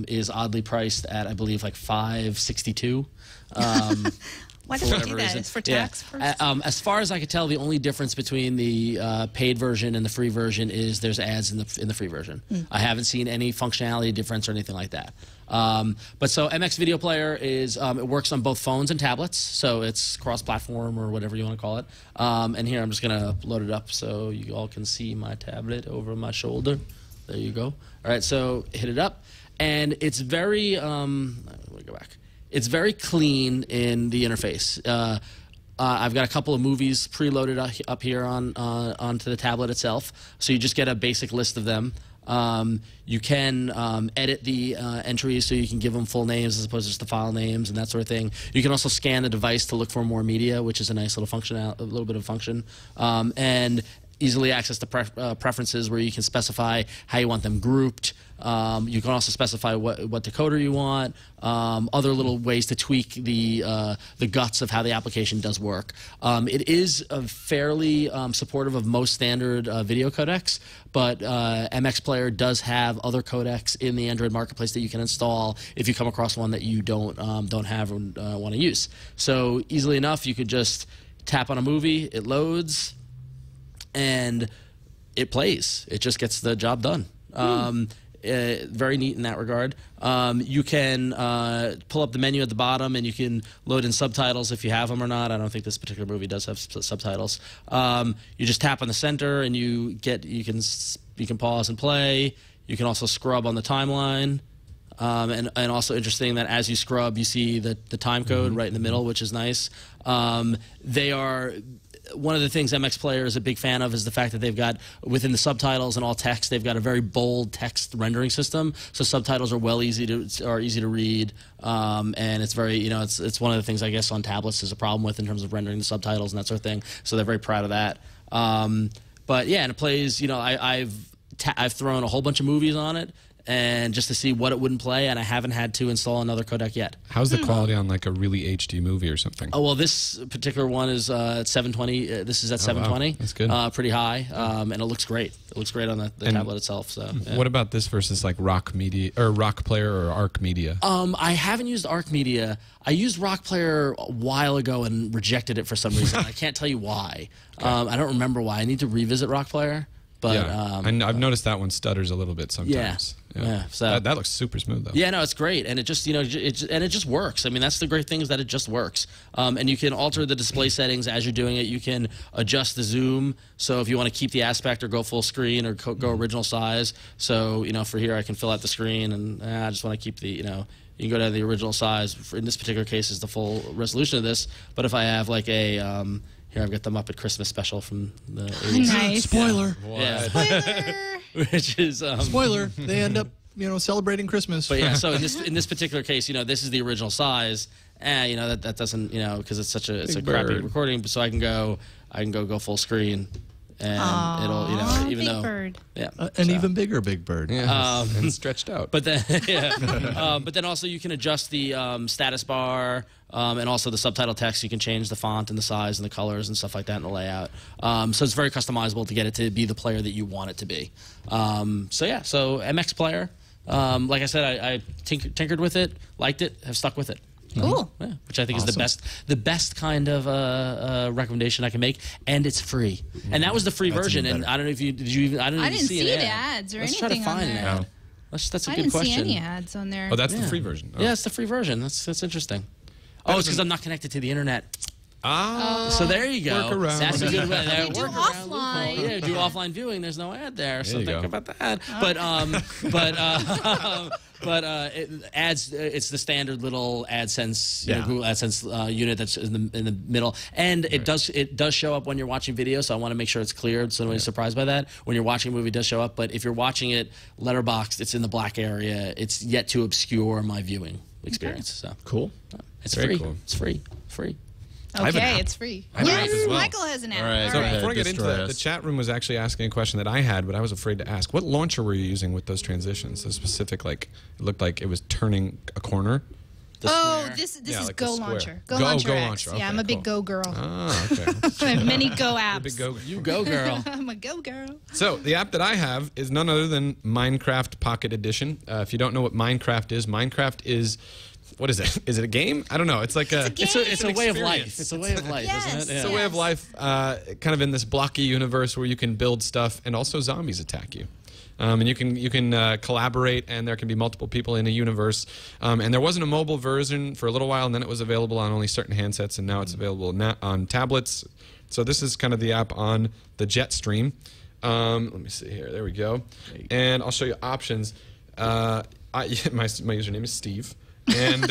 S6: is oddly priced at, I believe, like $562.
S5: Why did they do that? It's for tax first?
S6: As far as I could tell, the only difference between the paid version and the free version is there's ads in the free version. I haven't seen any functionality difference or anything like that. But so MX Video Player is it works on both phones and tablets, so it's cross-platform or whatever you want to call it. And here I'm just gonna load it up so you all can see my tablet over my shoulder. There you go. All right, so hit it up, and it's very. Let me go back. It's very clean in the interface. I've got a couple of movies preloaded up here onto the tablet itself, so you just get a basic list of them. You can edit the entries, so you can give them full names as opposed to just the file names and that sort of thing. You can also scan the device to look for more media, which is a nice little function, a little bit of function, and easily access the preferences where you can specify how you want them grouped. You can also specify what decoder you want, other little ways to tweak the guts of how the application does work. It is fairly supportive of most standard video codecs, but MX Player does have other codecs in the Android marketplace that you can install if you come across one that you don't have or want to use. So easily enough, you could just tap on a movie, it loads, and it plays. It just gets the job done. Very neat in that regard. You can pull up the menu at the bottom, and you can load in subtitles if you have them or not. I don't think this particular movie does have subtitles. You just tap on the center, and you can pause and play. You can also scrub on the timeline. And also interesting that as you scrub, you see the time code right in the middle, which is nice. One of the things MX Player is a big fan of is the fact that they've got, within the subtitles and all text, they've got a very bold text rendering system. So subtitles are easy to read, and it's very, it's one of the things I guess on tablets there's a problem with in terms of rendering the subtitles and that sort of thing. So they're very proud of that. But yeah, and it plays. I've thrown a whole bunch of movies on it, and just to see what it wouldn't play, and I haven't had to install another codec yet.
S7: How's the quality on like a really HD movie or something?
S6: Oh, well, this particular one is at 720. This is at 720.
S7: Wow. That's good.
S6: Pretty high, and it looks great. It looks great on the tablet itself. So, yeah.
S7: What about this versus like Rock Media or Rock Player or Arc Media?
S6: I haven't used Arc Media. I used Rock Player a while ago and rejected it for some reason. I can't tell you why. Okay. I don't remember why. I need to revisit Rock Player. But
S7: yeah. I've noticed that one stutters a little bit sometimes.
S6: Yeah. So
S7: that looks super smooth though.
S6: Yeah, no, it's great, and it just it just works. I mean, that's the great thing is that it just works. And you can alter the display settings as you're doing it. You can adjust the zoom. So if you want to keep the aspect or go full screen or go original size. So for here I can fill out the screen, and I just want to keep the you can go down to the original size. In this particular case, is the full resolution of this. But if I have like a here I've got the Muppet Christmas special from the 80s.
S5: Nice.
S8: Spoiler.
S6: Yeah.
S5: Spoiler.
S6: Which is
S8: spoiler. They end up celebrating Christmas.
S6: But yeah, so in this particular case, this is the original size. That doesn't because it's a crappy recording. So I can go full screen, and it'll even
S5: Big
S6: though
S5: Bird.
S8: An even bigger Big Bird.
S7: Yeah, and stretched out.
S6: But then but then also you can adjust the status bar. And also the subtitle text, you can change the font and the size and the colors and stuff like that in the layout. So it's very customizable to get it to be the player that you want it to be. So MX Player. Like I said, I tinkered with it, liked it, have stuck with it.
S5: Cool.
S6: Yeah, which I think is the best kind of recommendation I can make, and it's free. And that was the free version. And I don't know if you did. I didn't
S5: see the ads or
S6: Let's
S5: anything
S6: try to find
S5: on there.
S6: an ad. That's a
S5: I
S6: good
S5: didn't
S6: question.
S5: see any ads on there.
S7: Oh, that's the free version. Oh.
S6: Yeah, it's the free version. That's interesting. Oh, it's because I'm not connected to the internet. So there you go.
S7: Work around.
S6: That's a good way.
S5: Do offline.
S6: Yeah, do offline viewing. There's no ad there, so think about that. But ads. It's the standard little AdSense, Google AdSense unit that's in the middle, and it does show up when you're watching video. So I want to make sure it's cleared, so nobody's surprised by that. When you're watching a movie, it does show up. But if you're watching it letterboxed, it's in the black area. It's yet to obscure my viewing experience. So
S8: cool.
S6: It's
S7: Very
S6: free.
S7: cool.
S6: It's free. Free.
S5: Okay, it's free.
S7: I have an app
S5: Yes,
S7: as well.
S5: Michael has an app.
S8: All right,
S7: So
S8: go ahead,
S7: before I get into
S8: destroy
S7: that,
S8: us.
S7: the chat room was actually asking a question that I had, but I was afraid to ask. What launcher were you using with those transitions? The specific, like, it looked like it was turning a corner.
S5: Oh, this
S7: Yeah,
S5: is
S7: like the
S5: Go
S7: square.
S5: Launcher.
S7: Go
S5: Launcher
S7: Launcher.
S5: X.
S7: Okay,
S5: Yeah, I'm a big
S7: cool.
S5: Go girl.
S7: Ah, okay.
S5: I have many Go apps.
S7: Big Go.
S6: You go, girl.
S5: I'm a Go girl.
S7: So the app that I have is none other than Minecraft Pocket Edition. If you don't know what Minecraft is, what is it? Is it a game? I don't know. It's like
S6: It's a way of life.
S7: experience.
S6: It's a way of life,
S5: Yes.
S6: isn't it?
S7: It's a way of life, kind of in this blocky universe where you can build stuff and also zombies attack you. And you can collaborate, and there can be multiple people in a universe. And there wasn't a mobile version for a little while, and then it was available on only certain handsets, and now it's available on tablets. So this is kind of the app on the Jetstream. Let me see here. There we go. And I'll show you options. My username is Steve. And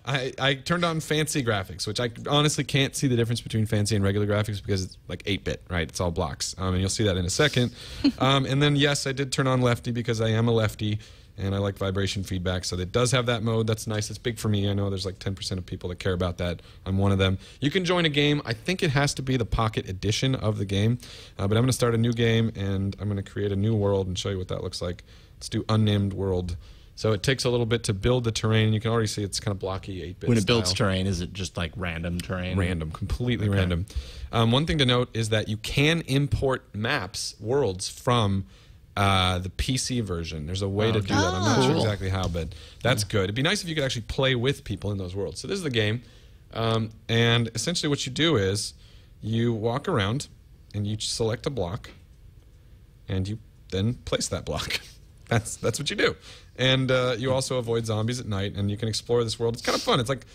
S7: I turned on fancy graphics, which I honestly can't see the difference between fancy and regular graphics because it's like 8-bit, right? It's all blocks. And you'll see that in a second. And then, yes, I did turn on lefty because I am a lefty, and I like vibration feedback. So it does have that mode. That's nice. It's big for me. I know there's like 10% of people that care about that. I'm one of them. You can join a game. I think it has to be the Pocket Edition of the game. But I'm going to start a new game, and I'm going to create a new world and show you what that looks like. Let's do unnamed world. So it takes a little bit to build the terrain. You can already see it's kind of blocky 8-bit
S8: When it
S7: style.
S8: builds terrain, is it just like random terrain?
S7: Random, completely random. One thing to note is that you can import maps, worlds, from the PC version. There's a way to do that. I'm not sure exactly how, but that's good. It'd be nice if you could actually play with people in those worlds. So this is the game. And essentially what you do is you walk around and you select a block and you then place that block. That's what you do. And you also avoid zombies at night, and you can explore this world. It's kind of fun. It's like,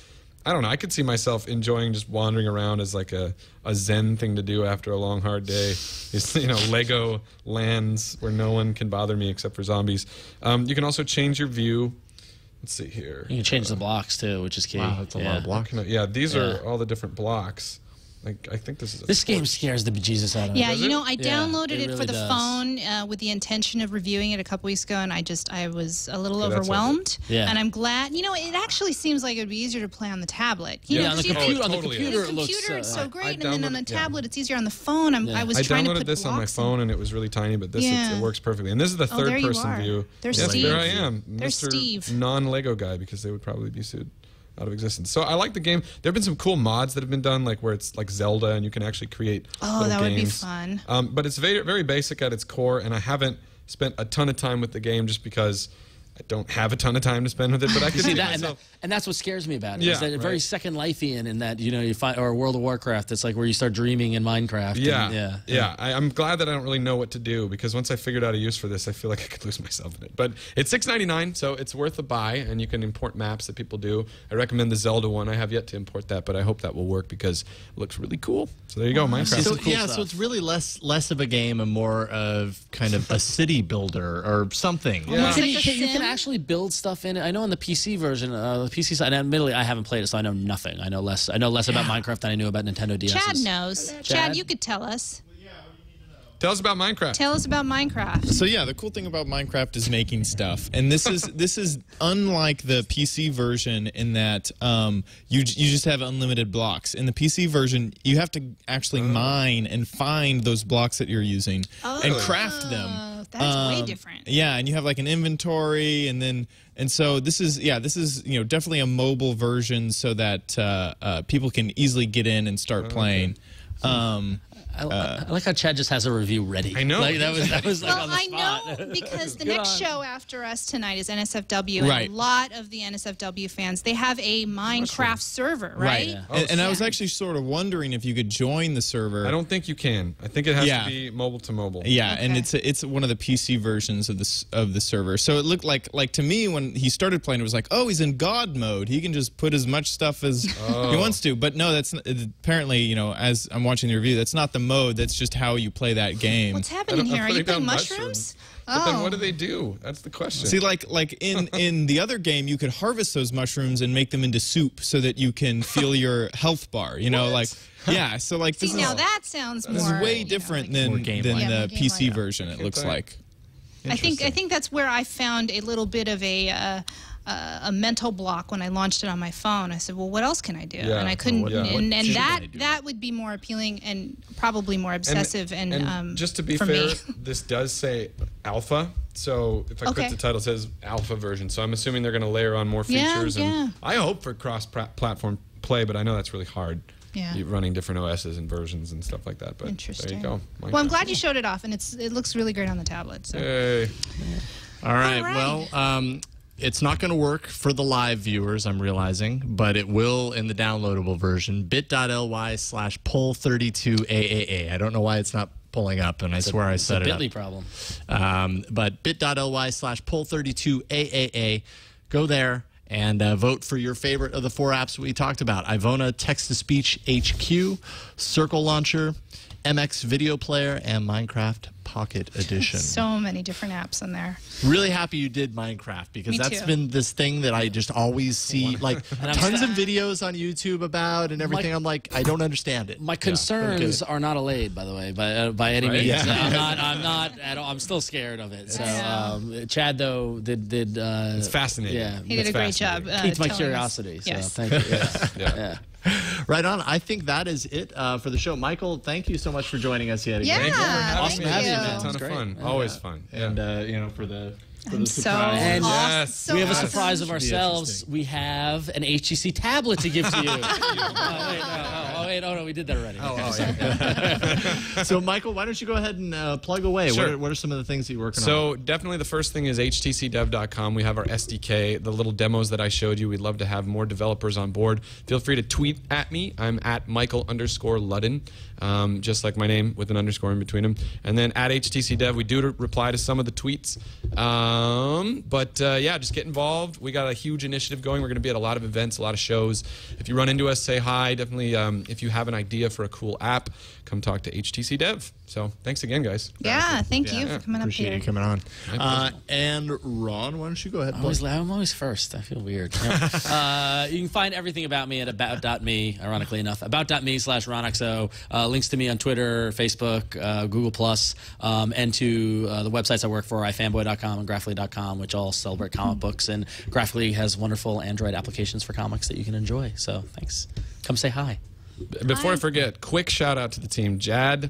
S7: I don't know, I could see myself enjoying just wandering around as like a zen thing to do after a long, hard day. It's, Lego lands where no one can bother me except for zombies. You can also change your view. Let's see here.
S6: You can change the blocks, too, which is key.
S8: Wow, that's a lot of blocks.
S7: Yeah, these are all the different blocks. Like, I think this is
S6: This game scares the bejesus out of me.
S5: Yeah, I downloaded it
S6: really
S5: for the
S6: does.
S5: phone with the intention of reviewing it a couple weeks ago, and I was a little
S7: that's
S5: overwhelmed.
S6: Yeah.
S5: And I'm glad. It actually seems like it would be easier to play on the tablet.
S6: Yeah, on the
S5: 'cause
S6: computer,
S5: on
S6: the
S7: totally
S6: computer
S5: the
S6: it looks.
S5: computer, it's so great,
S7: I
S5: and then on the
S7: downloaded- yeah.
S5: tablet, it's easier on the phone. I was
S7: I
S5: trying to
S7: downloaded
S5: put
S7: this on my
S5: blocks in.
S7: phone, and it was really tiny, but this
S5: Yeah.
S7: it works perfectly. And this is the
S5: Oh, there you
S7: third-person
S5: are.
S7: view.
S5: There's
S7: yes,
S5: Steve.
S7: there I am,
S5: There's
S7: Mr.
S5: Steve.
S7: Non-Lego guy, because they would probably be sued out of existence. So I like the game. There have been some cool mods that have been done, like where it's like Zelda, and you can actually create little
S5: that would be
S7: games.
S5: fun.
S7: But it's very, very basic at its core, and I haven't spent a ton of time with the game just because I don't have a ton of time to spend with it. But I can
S6: See
S7: see
S6: that,
S7: myself.
S6: and that's what scares me about it.
S7: Yeah,
S6: is that
S7: right.
S6: very Second Life-ian in that you find, or World of Warcraft. It's like where you start dreaming in Minecraft.
S7: Yeah,
S6: and,
S7: I'm glad that I don't really know what to do, because once I figured out a use for this, I feel like I could lose myself in it. But it's $6.99, so it's worth a buy, and you can import maps that people do. I recommend the Zelda one. I have yet to import that, but I hope that will work because it looks really cool. So there you go, Minecraft.
S8: So,
S6: cool
S8: so
S6: stuff.
S8: it's really less of a game and more of kind of a city builder or something.
S7: Yeah.
S6: You can actually build stuff in it. I know on the PC version, the PC side, and admittedly I haven't played it, so I know nothing. I know less about Minecraft than I knew about Nintendo DS.
S5: Chad knows. Chad, you could tell us.
S7: Tell us about Minecraft.
S5: Tell us about Minecraft.
S12: So yeah, the cool thing about Minecraft is making stuff, and this is unlike the PC version in that you just have unlimited blocks. In the PC version, you have to actually mine and find those blocks that you're using and craft them.
S5: That's way different.
S12: Yeah, and you have like an inventory, and so this is definitely a mobile version so that people can easily get in and start playing.
S6: I like how Chad just has a review ready.
S7: I know.
S6: Like, that was like
S5: Well,
S6: on the
S5: I
S6: spot.
S5: know because the next show after us tonight is NSFW, and
S12: Right.
S5: a lot of the NSFW fans, they have a Minecraft server, right?
S6: Yeah.
S12: And I was actually sort of wondering if you could join the server.
S7: I don't think you can. I think it has to be mobile to mobile.
S12: Yeah, and
S5: Okay.
S12: it's one of the PC versions of the server. So it looked like to me when he started playing, it was like, oh, he's in God mode. He can just put as much stuff as he wants to. But no, that's apparently as I'm watching the review, that's not the mode. That's just how you play that game.
S5: What's happening here? Are you playing mushrooms?
S7: But then what do they do? That's the question.
S12: See, like in the other game, you could harvest those mushrooms and make them into soup so that you can feel your health bar. Yeah. So like this
S5: See, now that sounds
S12: is
S5: more
S12: way different than
S5: more
S12: the
S5: game-like.
S12: PC version. It looks like.
S5: I think that's where I found a little bit of a a mental block when I launched it on my phone. I said, well, what else can I do?
S7: Yeah.
S5: And I couldn't.
S7: Yeah.
S5: And that would be more appealing and probably more obsessive. And
S7: just to be fair, this does say alpha. So if I click the title, it says alpha version. So I'm assuming they're going to layer on more features. And I hope for cross-platform play, but I know that's really hard.
S5: Yeah.
S7: Running different OSs and versions and stuff like that. But
S5: interesting.
S7: There you go.
S5: Well, I'm glad you showed it off, and it looks really great on the tablet. So.
S7: Hey.
S8: All right. Well, it's not going to work for the live viewers, I'm realizing, but it will in the downloadable version. bit.ly/poll32AAA. I don't know why it's not pulling up, and I swear I set it up.
S6: It's a Bitly problem.
S8: But bit.ly/poll32AAA. Go there and vote for your favorite of the 4 apps we talked about. Ivona Text-to-Speech HQ, Circle Launcher, MX Video Player, and Minecraft Pocket Edition.
S5: So many different apps on there.
S8: Really happy you did Minecraft, because that's been this thing that I just always see, like tons of videos on YouTube about and everything. I'm like, I don't understand it.
S6: My concerns are not allayed, by the way, by any means.
S8: Yeah.
S6: I'm not at all. I'm still scared of it. So Chad though did
S7: it's fascinating.
S6: Yeah,
S5: he did a great job.
S6: Piqued my curiosity. So thank you. Yeah.
S8: Right on. I think that is it for the show. Michael, thank you so much for joining us yet again.
S5: Yeah,
S7: awesome to have you, man.
S5: It
S7: Ton of fun. Always fun.
S8: And for the
S5: I'm
S8: surprise.
S6: And
S5: so
S6: we have a
S5: awesome.
S6: surprise of ourselves. We have an HTC tablet to give to you. No, we did that already.
S8: So, Michael, why don't you go ahead and plug away?
S7: Sure.
S8: What are some of the things that you're working on?
S7: So definitely the first thing is htcdev.com. We have our SDK, the little demos that I showed you. We'd love to have more developers on board. Feel free to tweet at me. I'm at Michael_Ludden, just like my name with an underscore in between them. And then at HTC Dev, we do reply to some of the tweets. Yeah, just get involved. We got a huge initiative going. We're going to be at a lot of events, a lot of shows. If you run into us, say hi. Definitely, if you have an idea for a cool app, come talk to HTC Dev. So thanks again, guys.
S5: Yeah, thank you for coming up here.
S8: Appreciate you coming on. And Ron, why don't you go ahead?
S6: I'm always first. I feel weird. You can find everything about me at about.me, ironically enough, about.me/RonXO. Links to me on Twitter, Facebook, Google+, and to the websites I work for, ifanboy.com and graphically.com, which all celebrate comic books. And Graphically has wonderful Android applications for comics that you can enjoy. So thanks. Come say hi.
S7: Before I forget, quick shout out to the team. Jad,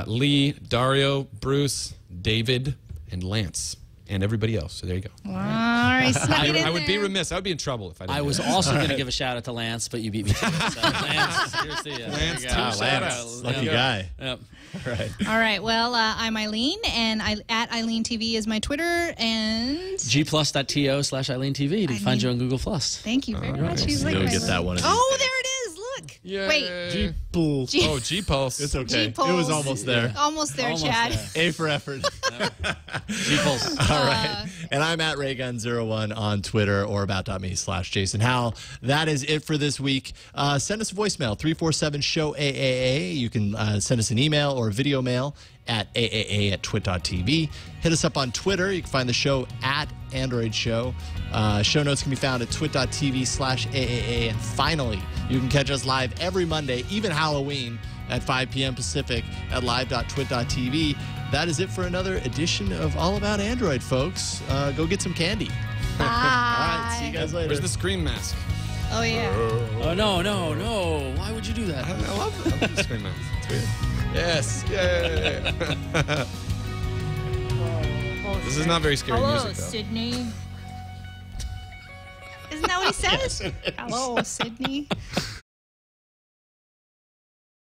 S7: Lee, Dario, Bruce, David, and Lance, and everybody else. So there you go.
S5: All right,
S7: I would be remiss. I would be in trouble if I didn't.
S6: I was also going to give a shout out to Lance, but you beat me to it. So Lance, here's to you.
S7: Lance,
S8: Lance, lucky guy.
S6: Yep.
S5: All right. Well, I'm Eileen, and at Eileen TV is my Twitter, and
S6: gplus.to/EileenTV to find you on Google+.
S5: Thank you very much. He's like,
S8: Go get that one.
S5: oh, there it is. Look.
S7: Yay.
S5: Wait.
S8: G-Pulse.
S7: Oh, G-Pulse.
S8: It's okay.
S5: G-Pulse.
S8: It was almost there.
S5: Almost there, Chad.
S8: A for effort.
S6: G-Pulse.
S8: All right. And I'm at Raygun01 on Twitter or about.me/Jason Howell. That is it for this week. Send us a voicemail, 347-SHOW-AAA. You can send us an email or a video mail at aaa@twit.tv. Hit us up on Twitter. You can find the show at Android Show. Show notes can be found at twit.tv/AAA. And finally, you can catch us live every Monday, even Halloween, at 5 p.m. Pacific at live.twit.tv. That is it for another edition of All About Android, folks. Go get some candy.
S5: Bye.
S8: All right, see you guys later.
S7: Where's the scream mask?
S5: Oh, yeah.
S6: Oh, no. Why would you do that?
S7: I love the scream mask. It's weird. Yes. Yay. This is not very scary music, though.
S5: Sydney. Isn't that what he says? Hello, Sydney.